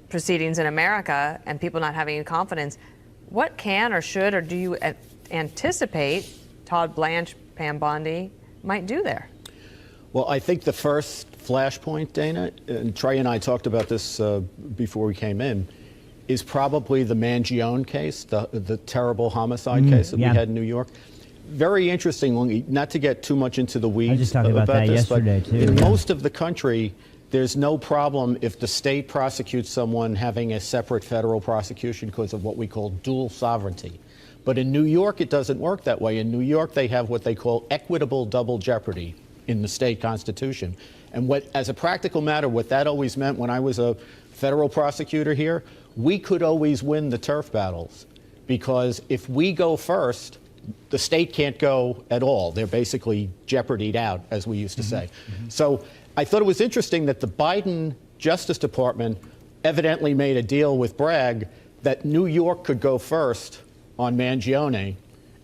proceedings in America and people not having confidence, what can or should or do you anticipate Todd Blanche, Pam Bondi might do there? Well, I think the first flashpoint, Dana, and Trey and I talked about this before we came in, is probably the Mangione case, the terrible homicide case that we had in New York. Very interesting, not to get too much into the weeds I was just talking about that this, yesterday, but too. In most of the country, there's no problem if the state prosecutes someone having a separate federal prosecution because of what we call dual sovereignty. But in New York, it doesn't work that way. In New York, they have what they call equitable double jeopardy in the state constitution. And as a practical matter, what that always meant when I was a federal prosecutor here, we could always win the turf battles. Because if we go first, the state can't go at all. They're basically jeopardied out, as we used to say. So I thought it was interesting that the Biden Justice Department evidently made a deal with Bragg that New York could go first on Mangione,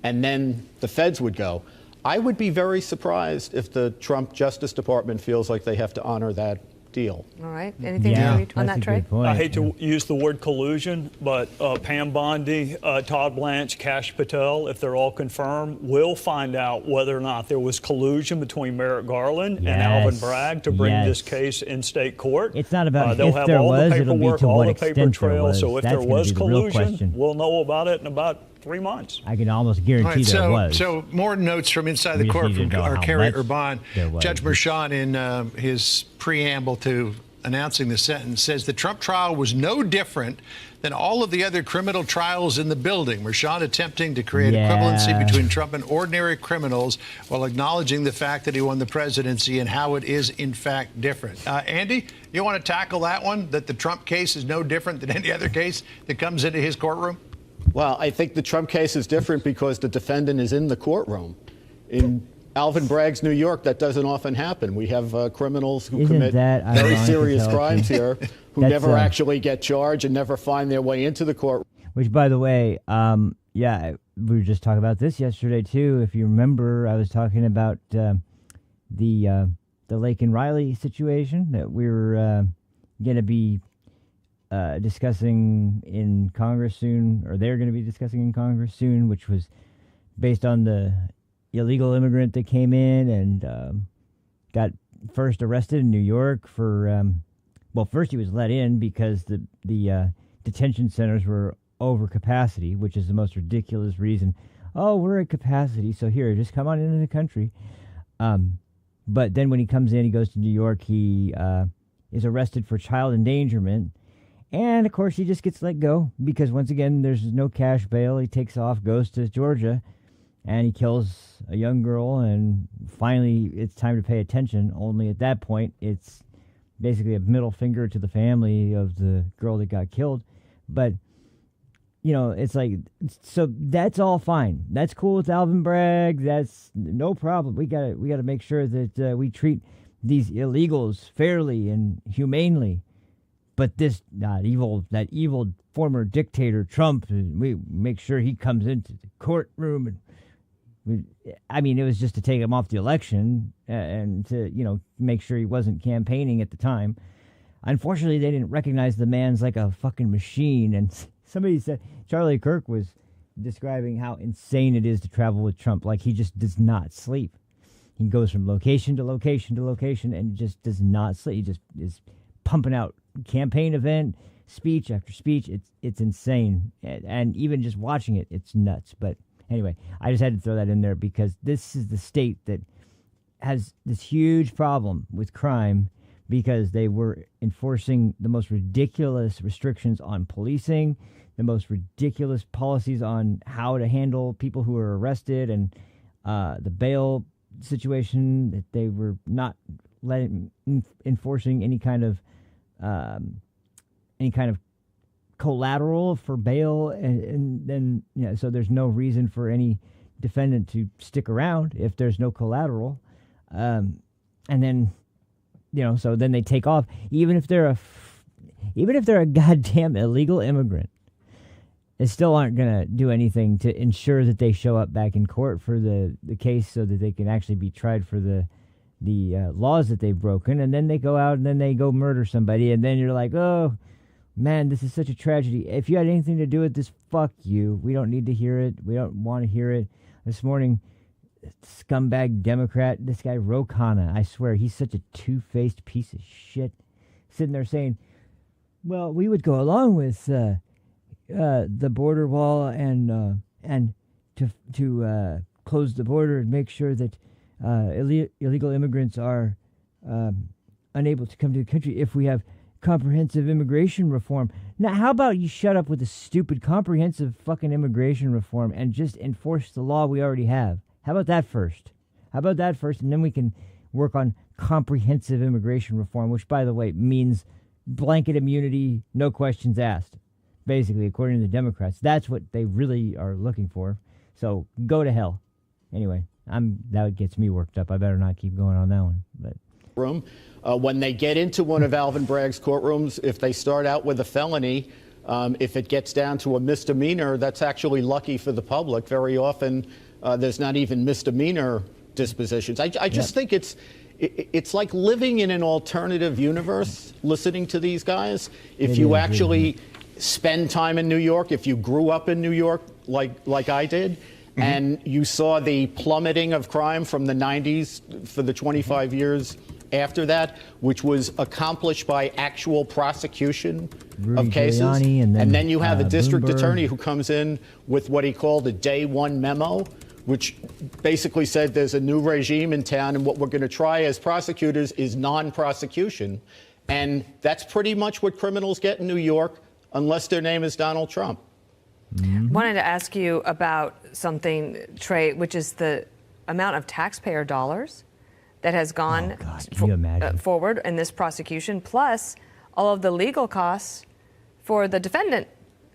and then the feds would go. I would be very surprised if the Trump Justice Department feels like they have to honor that deal. All right. Anything to read on that, Trey? I hate to use the word collusion, but Pam Bondi, Todd Blanche, Kash Patel, if they're all confirmed, will find out whether or not there was collusion between Merrick Garland and Alvin Bragg to bring this case in state court. It's not about they'll if have there all was, the it'll be paperwork, to all what the paper extent there trail. was. So if That's there gonna was be the real collusion, question. we'll know about it in about 3 months. I can almost guarantee there was. So more notes from inside the court from our Kerry Urban. Judge Merchan, in his preamble to announcing the sentence, says the Trump trial was no different than all of the other criminal trials in the building. Merchan attempting to create equivalency between Trump and ordinary criminals while acknowledging the fact that he won the presidency and how it is in fact different. Andy, you want to tackle that one, that the Trump case is no different than any other case that comes into his courtroom? Well, I think the Trump case is different because the defendant is in the courtroom. In Alvin Bragg's New York, that doesn't often happen. We have criminals who commit very serious crimes here who never actually get charged and never find their way into the court. Which, by the way, we were just talking about this yesterday, too. If you remember, I was talking about the Laken Riley situation that we were going to be discussing in Congress soon, or they're going to be discussing in Congress soon, which was based on the illegal immigrant that came in and got first arrested in New York for, first he was let in because the detention centers were over capacity, which is the most ridiculous reason. Oh, we're at capacity, so here, just come on into the country. But then when he comes in, he goes to New York, he is arrested for child endangerment. And, of course, he just gets let go because, once again, there's no cash bail. He takes off, goes to Georgia, and he kills a young girl, and finally it's time to pay attention. Only at that point, it's basically a middle finger to the family of the girl that got killed. But, it's like, so that's all fine. That's cool with Alvin Bragg. That's no problem. We gotta make sure that we treat these illegals fairly and humanely. But this that evil former dictator Trump, we make sure he comes into the courtroom, and it was just to take him off the election and to make sure he wasn't campaigning at the time. Unfortunately, they didn't recognize the man's like a fucking machine. And somebody said Charlie Kirk was describing how insane it is to travel with Trump. Like he just does not sleep. He goes from location to location to location and just does not sleep. He just is pumping out campaign event, speech after speech. It's insane. And even just watching it, it's nuts. But anyway, I just had to throw that in there because this is the state that has this huge problem with crime because they were enforcing the most ridiculous restrictions on policing, the most ridiculous policies on how to handle people who are arrested, and the bail situation that they were not enforcing any kind of collateral for bail, and then so there's no reason for any defendant to stick around if there's no collateral, and then so then they take off even if they're a goddamn illegal immigrant. They still aren't gonna do anything to ensure that they show up back in court for the case so that they can actually be tried for the laws that they've broken, and then they go out and then they go murder somebody, and then you're like, oh man, this is such a tragedy. If you had anything to do with this, fuck you. We don't need to hear it. We don't want to hear it. This morning, scumbag Democrat, this guy Ro Khanna, I swear, he's such a two-faced piece of shit, sitting there saying, well, we would go along with the border wall and to close the border and make sure that illegal immigrants are unable to come to the country if we have comprehensive immigration reform. Now, how about you shut up with the stupid comprehensive fucking immigration reform and just enforce the law we already have? How about that first? And then we can work on comprehensive immigration reform, which, by the way, means blanket immunity, no questions asked. Basically, according to the Democrats, that's what they really are looking for. So go to hell. Anyway, that gets me worked up. I better not keep going on that one. But room. When they get into one of Alvin Bragg's courtrooms, if they start out with a felony, if it gets down to a misdemeanor, that's actually lucky for the public. Very often, there's not even misdemeanor dispositions. I just think it's like living in an alternative universe, listening to these guys. If you actually spend time in New York, if you grew up in New York like I did, and you saw the plummeting of crime from the 90s for the 25 years after that, which was accomplished by actual prosecution of cases. And then you have a district attorney who comes in with what he called a day one memo, which basically said there's a new regime in town and what we're going to try as prosecutors is non-prosecution. And that's pretty much what criminals get in New York, unless their name is Donald Trump. Wanted to ask you about something, Trey, which is the amount of taxpayer dollars that has gone forward in this prosecution, plus all of the legal costs for the defendant,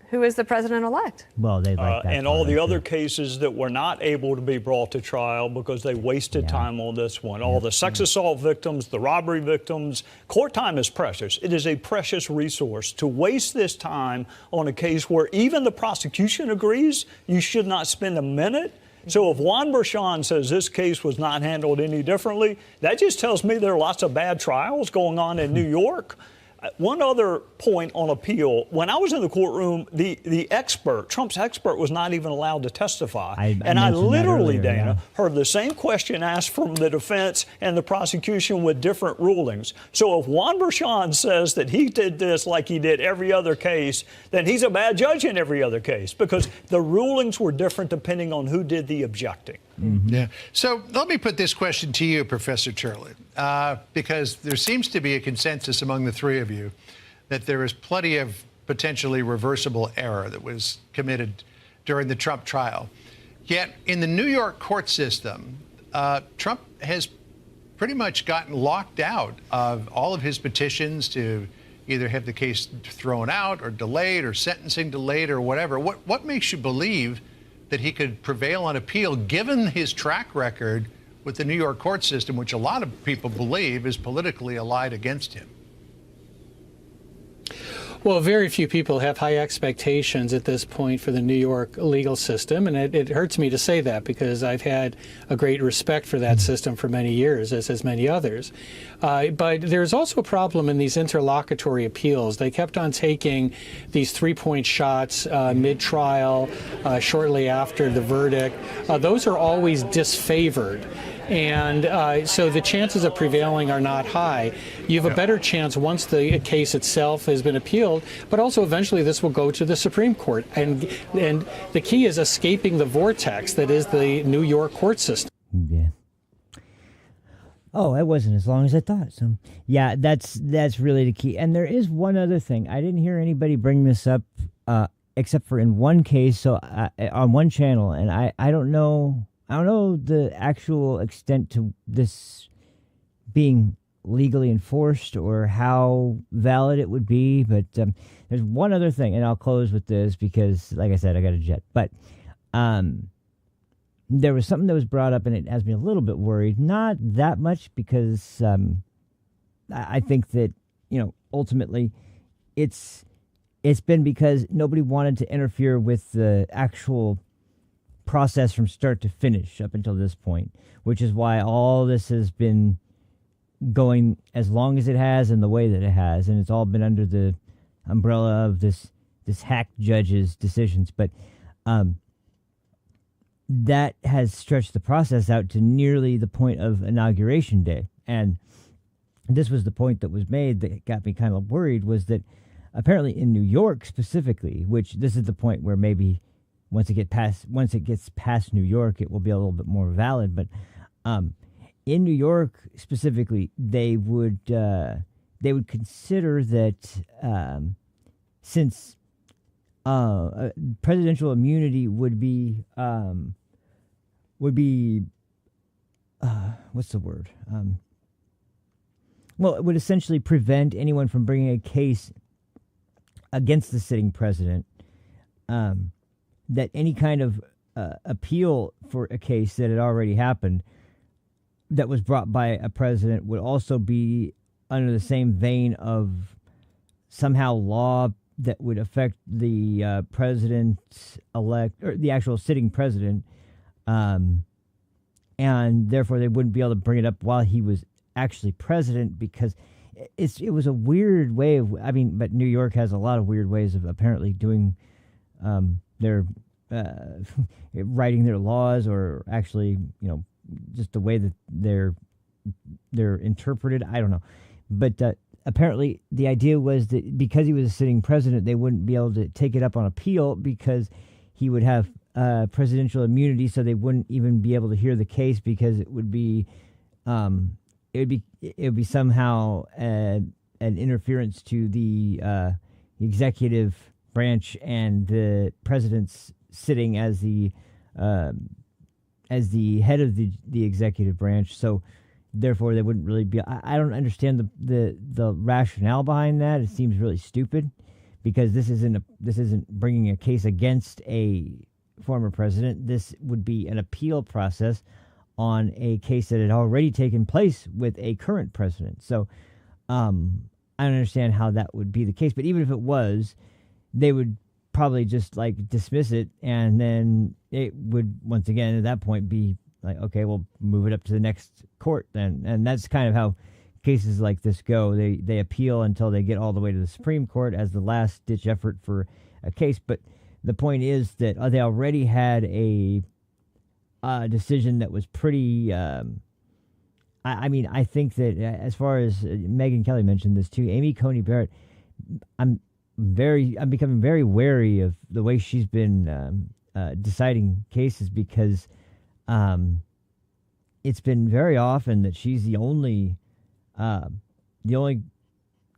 who is the president-elect. Well, they like that. And all the other cases that were not able to be brought to trial because they wasted time on this one. All the sex assault victims, the robbery victims. Court time is precious. It is a precious resource. To waste this time on a case where even the prosecution agrees you should not spend a minute. So if Juan Bershon says this case was not handled any differently, that just tells me there are lots of bad trials going on in New York. One other point on appeal, when I was in the courtroom, the expert, Trump's expert, was not even allowed to testify. I literally, Dana, heard the same question asked from the defense and the prosecution with different rulings. So if Juan Bershon says that he did this like he did every other case, then he's a bad judge in every other case because the rulings were different depending on who did the objecting. Yeah. So let me put this question to you, Professor Turley, because there seems to be a consensus among the three of you that there is plenty of potentially reversible error that was committed during the Trump trial. Yet in the New York court system, Trump has pretty much gotten locked out of all of his petitions to either have the case thrown out or delayed or sentencing delayed or whatever. What makes you believe that he could prevail on appeal, given his track record with the New York court system, which a lot of people believe is politically allied against him? Well, very few people have high expectations at this point for the New York legal system, and it hurts me to say that because I've had a great respect for that system for many years, as has many others. But there's also a problem in these interlocutory appeals. They kept on taking these three-point shots mid-trial, shortly after the verdict. Those are always disfavored. And so the chances of prevailing are not high. You have a better chance once the case itself has been appealed, but also eventually this will go to the Supreme Court. And the key is escaping the vortex that is the New York court system. Yeah. Oh, that wasn't as long as I thought. So, yeah, that's really the key. And there is one other thing. I didn't hear anybody bring this up except for in one case, so on one channel, and I don't know. I don't know the actual extent to this being legally enforced or how valid it would be, but there's one other thing, and I'll close with this because, like I said, I got a jet. But there was something that was brought up, and it has me a little bit worried. Not that much because I think that, ultimately it's been because nobody wanted to interfere with the actual process from start to finish up until this point, which is why all this has been going as long as it has and the way that it has, and it's all been under the umbrella of this hack judge's decisions. But that has stretched the process out to nearly the point of Inauguration Day. And this was the point that was made that got me kind of worried, was that apparently in New York specifically, which this is the point where maybe once it gets past New York, it will be a little bit more valid. But in New York specifically, they would consider that since presidential immunity would be what's the word? Well, it would essentially prevent anyone from bringing a case against the sitting president. That any kind of appeal for a case that had already happened that was brought by a president would also be under the same vein of somehow law that would affect the president-elect, or the actual sitting president, and therefore they wouldn't be able to bring it up while he was actually president, because it was a weird way of, I mean, but New York has a lot of weird ways of apparently doing their writing their laws, or actually, just the way that they're interpreted. I don't know, but apparently the idea was that because he was a sitting president, they wouldn't be able to take it up on appeal because he would have presidential immunity, so they wouldn't even be able to hear the case because it would be somehow an interference to the executive branch and the president's sitting as the head of the executive branch. So therefore they wouldn't really be. I don't understand the rationale behind that. It seems really stupid, because this isn't bringing a case against a former president. This would be an appeal process on a case that had already taken place with a current president. So I don't understand how that would be the case. But even if it was, they would probably just like dismiss it, and then it would once again at that point be like, okay, we'll move it up to the next court then. And that's kind of how cases like this go. They appeal until they get all the way to the Supreme Court as the last ditch effort for a case. But the point is that they already had a decision that was pretty. I mean, I think that as far as Megyn Kelly mentioned this too, Amy Coney Barrett, I'm becoming very wary of the way she's been deciding cases, because it's been very often that she's the only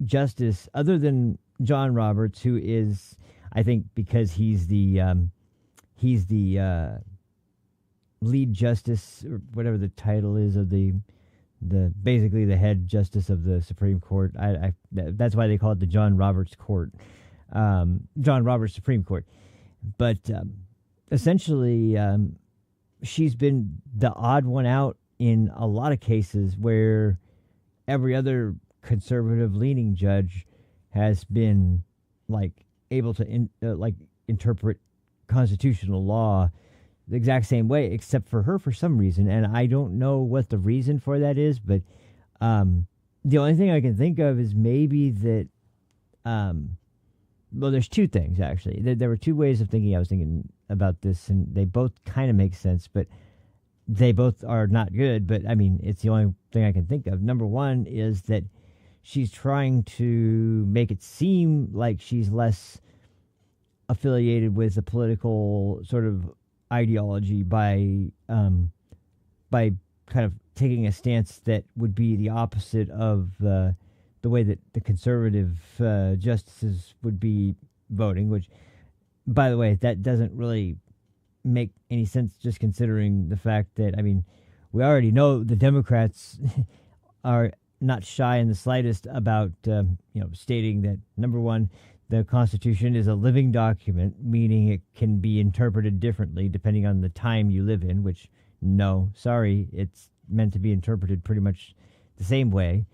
justice other than John Roberts, who is, I think, because he's the lead justice, or whatever the title is, of the basically the head justice of the Supreme Court. That's why they call it the John Roberts Court, John Roberts Supreme Court. But essentially, she's been the odd one out in a lot of cases where every other conservative-leaning judge has been like able to interpret constitutional law the exact same way, except for her for some reason, and I don't know what the reason for that is. But the only thing I can think of is maybe that. Well, there's two things actually. There were two ways of thinking. I was thinking about this, and they both kind of make sense, but they both are not good. But I mean, it's the only thing I can think of. Number one is that she's trying to make it seem like she's less affiliated with a political sort of ideology by kind of taking a stance that would be the opposite of the way that the conservative justices would be voting, which, by the way, that doesn't really make any sense, just considering the fact that, I mean, we already know the Democrats are not shy in the slightest about stating that, number one, the Constitution is a living document, meaning it can be interpreted differently depending on the time you live in, which, no, sorry, it's meant to be interpreted pretty much the same way.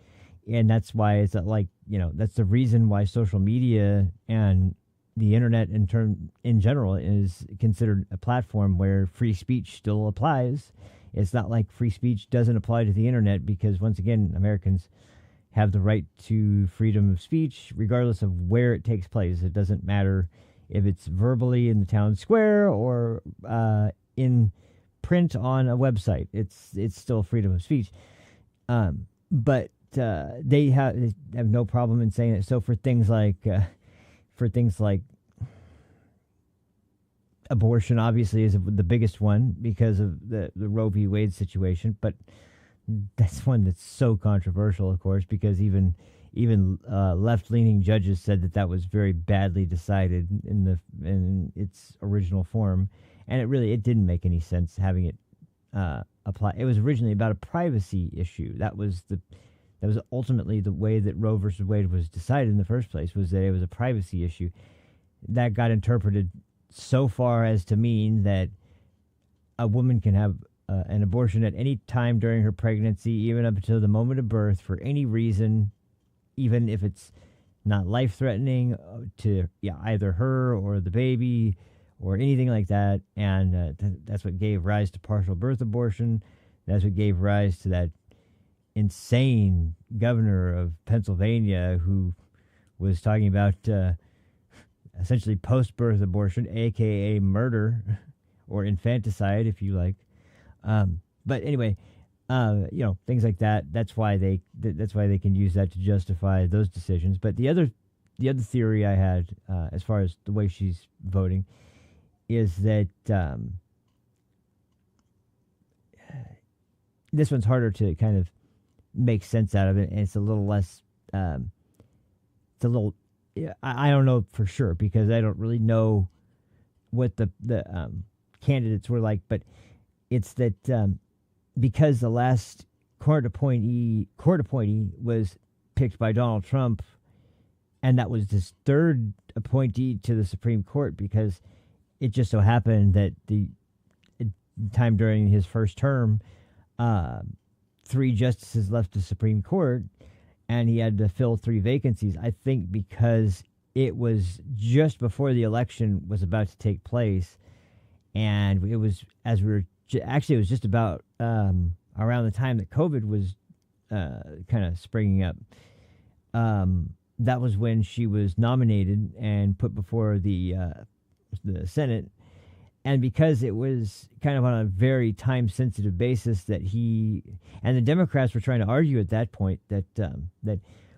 And that's why it's that's the reason why social media and the internet in general is considered a platform where free speech still applies. It's not like free speech doesn't apply to the internet, because once again, Americans have the right to freedom of speech regardless of where it takes place. It doesn't matter if it's verbally in the town square or in print on a website. It's still freedom of speech. But they have no problem in saying it. So for things like abortion, obviously, is the biggest one because of the Roe v. Wade situation. But that's one that's so controversial, of course, because even left-leaning judges said that was very badly decided in its original form, and it didn't make any sense having it apply. It was originally about a privacy issue. That was ultimately the way that Roe versus Wade was decided in the first place, was that it was a privacy issue. That got interpreted so far as to mean that a woman can have an abortion at any time during her pregnancy, even up until the moment of birth, for any reason, even if it's not life-threatening to either her or the baby or anything like that. And that's what gave rise to partial birth abortion. That's what gave rise to that insane governor of Pennsylvania who was talking about essentially post-birth abortion, a.k.a. murder or infanticide, if you like. But anyway, things like that. That's why they can use that to justify those decisions. But the other theory I had, as far as the way she's voting, is that this one's harder to kind of make sense out of it, and it's a little less. It's a little. I don't know for sure because I don't really know what the candidates were like, but it's that because the last court appointee was picked by Donald Trump, and that was his third appointee to the Supreme Court, because it just so happened that the time during his first term, 3 justices left the Supreme Court, and he had to fill 3 vacancies. I think because it was just before the election was about to take place, and it was it was just about around the time that COVID was kind of springing up. That was when she was nominated and put before the Senate. And because it was kind of on a very time-sensitive basis that he and the Democrats were trying to argue at that point that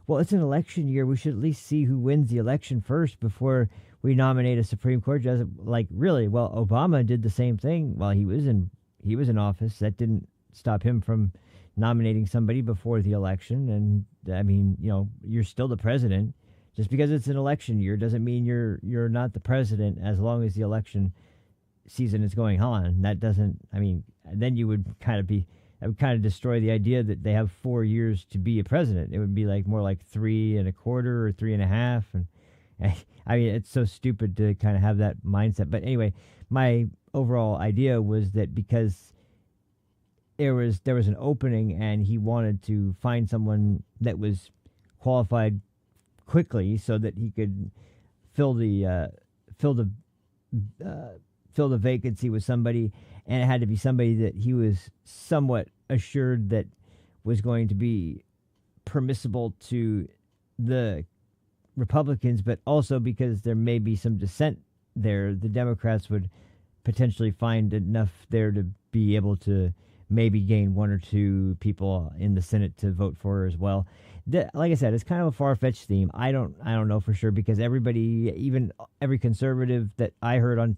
well, it's an election year, we should at least see who wins the election first before we nominate a Supreme Court justice. Like, really? Well, Obama did the same thing while he was in office. That didn't stop him from nominating somebody before the election. And I mean, you're still the president. Just because it's an election year doesn't mean you're not the president as long as the election season is going on. That doesn't, I mean, then you would that would kind of destroy the idea that they have 4 years to be a president. It would be more like 3 1/4 or 3 1/2. And I mean, it's so stupid to kind of have that mindset. But anyway, my overall idea was that because there was an opening and he wanted to find someone that was qualified quickly so that he could fill the vacancy with somebody, and it had to be somebody that he was somewhat assured that was going to be permissible to the Republicans, but also because there may be some dissent there, the Democrats would potentially find enough there to be able to maybe gain 1 or 2 people in the Senate to vote for her as well. Like I said, it's kind of a far-fetched theme. I don't know for sure, because everybody, even every conservative that I heard on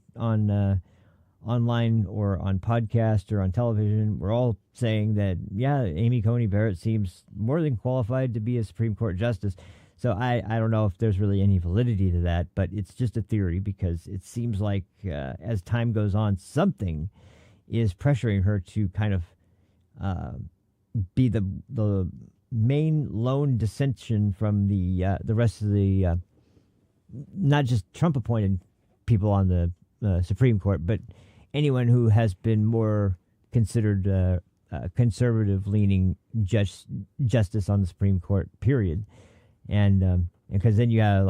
online or on podcast or on television, were all saying that, yeah, Amy Coney Barrett seems more than qualified to be a Supreme Court justice. So I don't know if there's really any validity to that, but it's just a theory, because it seems like as time goes on, something is pressuring her to kind of be the main lone dissension from the rest of the not just Trump appointed people on the Supreme Court, but anyone who has been more considered conservative leaning justice on the Supreme Court, period. And because then you have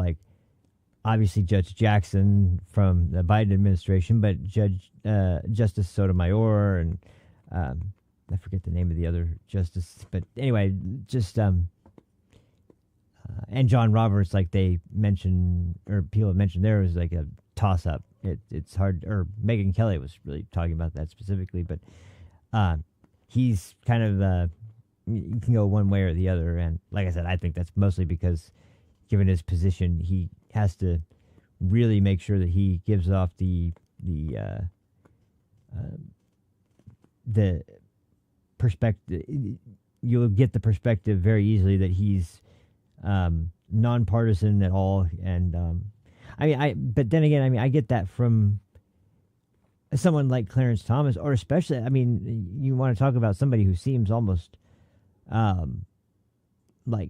obviously Judge Jackson from the Biden administration, but Justice Sotomayor and I forget the name of the other justice, but anyway, just and John Roberts, like they mentioned, or people have mentioned, there was a toss-up. It's hard, or Megyn Kelly was really talking about that specifically, but he's kind of you can go one way or the other, and like I said, I think that's mostly because, given his position, he has to really make sure that he gives off the perspective. You'll get the perspective very easily that he's nonpartisan at all. And but then again, I get that from someone like Clarence Thomas, or especially, you want to talk about somebody who seems almost like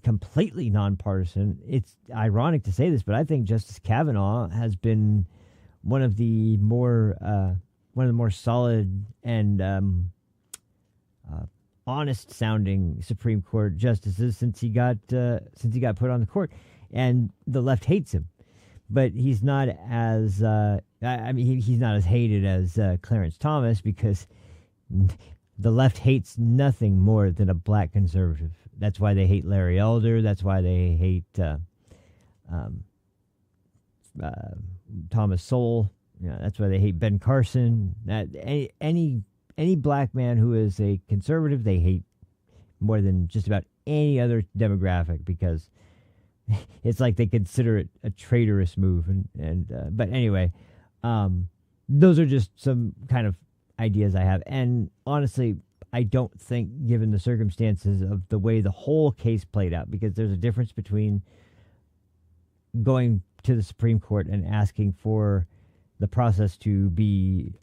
completely nonpartisan. It's ironic to say this, but I think Justice Kavanaugh has been one of the more solid and honest sounding Supreme Court justices since he got put on the court, and the left hates him. But he's not as he's not as hated as Clarence Thomas, because the left hates nothing more than a black conservative. That's why they hate Larry Elder. That's why they hate Thomas Sowell. That's why they hate Ben Carson. Any black man who is a conservative, they hate more than just about any other demographic, because it's like they consider it a traitorous move. But anyway, those are just some kind of ideas I have. And honestly, I don't think, given the circumstances of the way the whole case played out, because there's a difference between going to the Supreme Court and asking for the process to be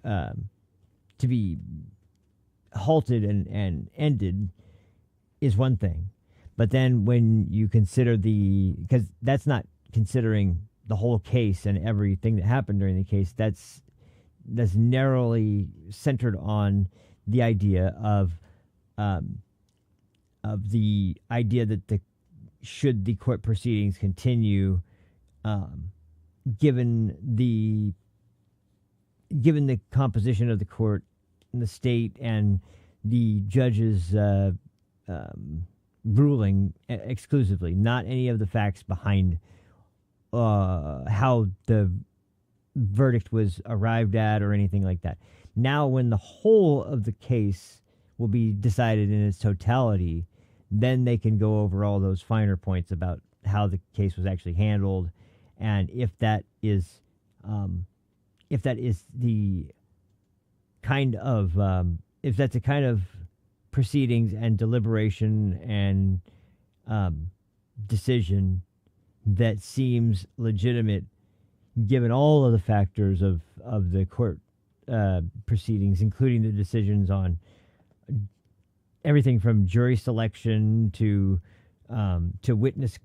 halted and ended is one thing. But then when you consider because that's not considering the whole case and everything that happened during the case, that's narrowly centered on the idea of the idea that should the court proceedings continue, given the composition of the court in the state and the judge's ruling exclusively, not any of the facts behind how the verdict was arrived at or anything like that. Now, when the whole of the case will be decided in its totality, then they can go over all those finer points about how the case was actually handled, and if that's a kind of proceedings and deliberation and decision that seems legitimate, given all of the factors of the court proceedings, including the decisions on everything from jury selection to witness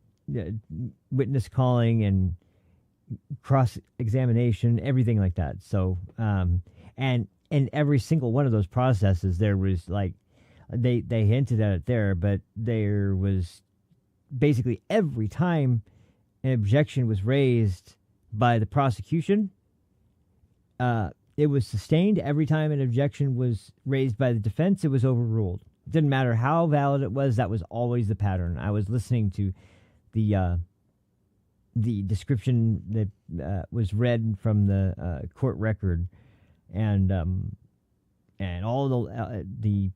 calling and cross-examination, everything like that. So and every single one of those processes, there was like they hinted at it there, but there was basically every time an objection was raised by the prosecution, it was sustained. Every time an objection was raised by the defense, it was overruled. It didn't matter how valid it was. That was always the pattern. I was listening to the description that was read from the court record, and all the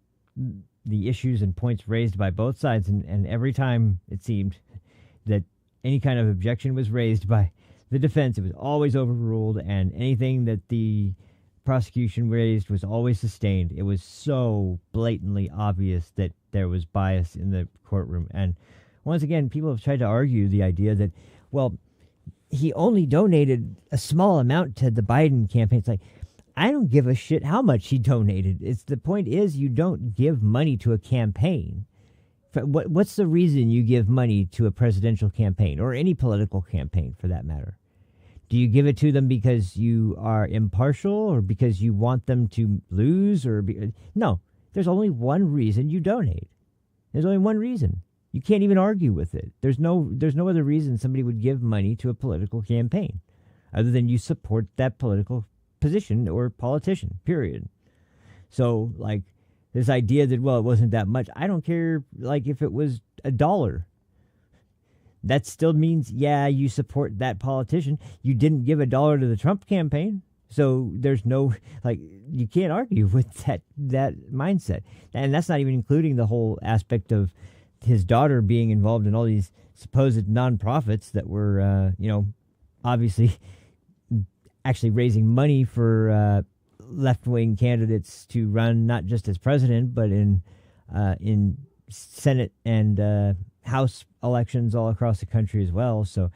issues and points raised by both sides, and every time it seemed that any kind of objection was raised by the defense, it was always overruled, and anything that the prosecution raised was always sustained. It was so blatantly obvious that there was bias in the courtroom. And once again, people have tried to argue the idea that, well, he only donated a small amount to the Biden campaign. It's like, I don't give a shit how much he donated. The point is, you don't give money to a campaign. What's the reason you give money to a presidential campaign, or any political campaign for that matter? Do you give it to them because you are impartial, or because you want them to lose? No, there's only one reason you donate. There's only one reason. You can't even argue with it. There's no other reason somebody would give money to a political campaign other than you support that political position or politician, period. So, like, this idea that, well, it wasn't that much, I don't care, like, if it was $1. That still means, yeah, you support that politician. You didn't give $1 to the Trump campaign. So there's no, like, you can't argue with that mindset. And that's not even including the whole aspect of his daughter being involved in all these supposed nonprofits that were, obviously actually raising money for left-wing candidates to run not just as president, but in Senate and House elections all across the country as well. So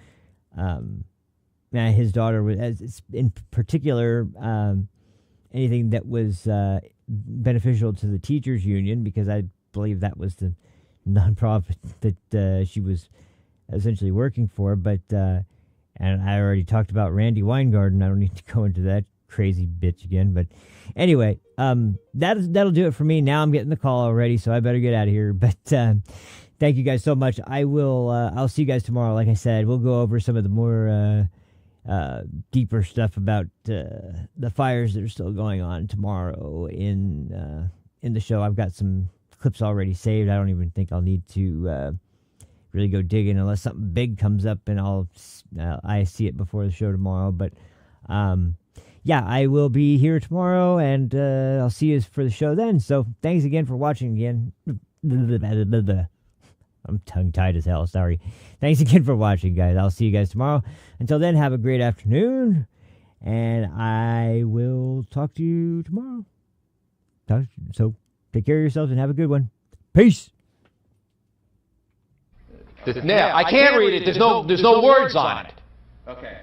his daughter was, in particular, anything that was beneficial to the teachers union, because I believe that was the nonprofit that she was essentially working for. But and I already talked about Randy Weingarten. I don't need to go into that crazy bitch again. But anyway, that'll do it for me. Now I'm getting the call already, so I better get out of here. But thank you guys so much. I'll see you guys tomorrow. Like I said, we'll go over some of the more deeper stuff about the fires that are still going on tomorrow in the show. I've got some clips already saved. I don't even think I'll need to really go digging unless something big comes up, and I see it before the show tomorrow. But yeah, I will be here tomorrow, and I'll see you for the show then. So thanks again for watching again. I'm tongue-tied as hell, sorry. Thanks again for watching, guys. I'll see you guys tomorrow. Until then, have a great afternoon, and I will talk to you tomorrow. So take care of yourselves and have a good one. Peace. Now, I can't read it. There's no words on it. Okay.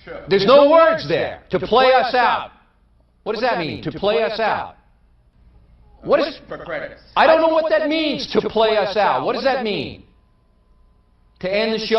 Sure. There's no words there. To play us out. What does that mean? To play us out. What is? For credits. I don't know what that means, to play us out. What does that mean? To end the show?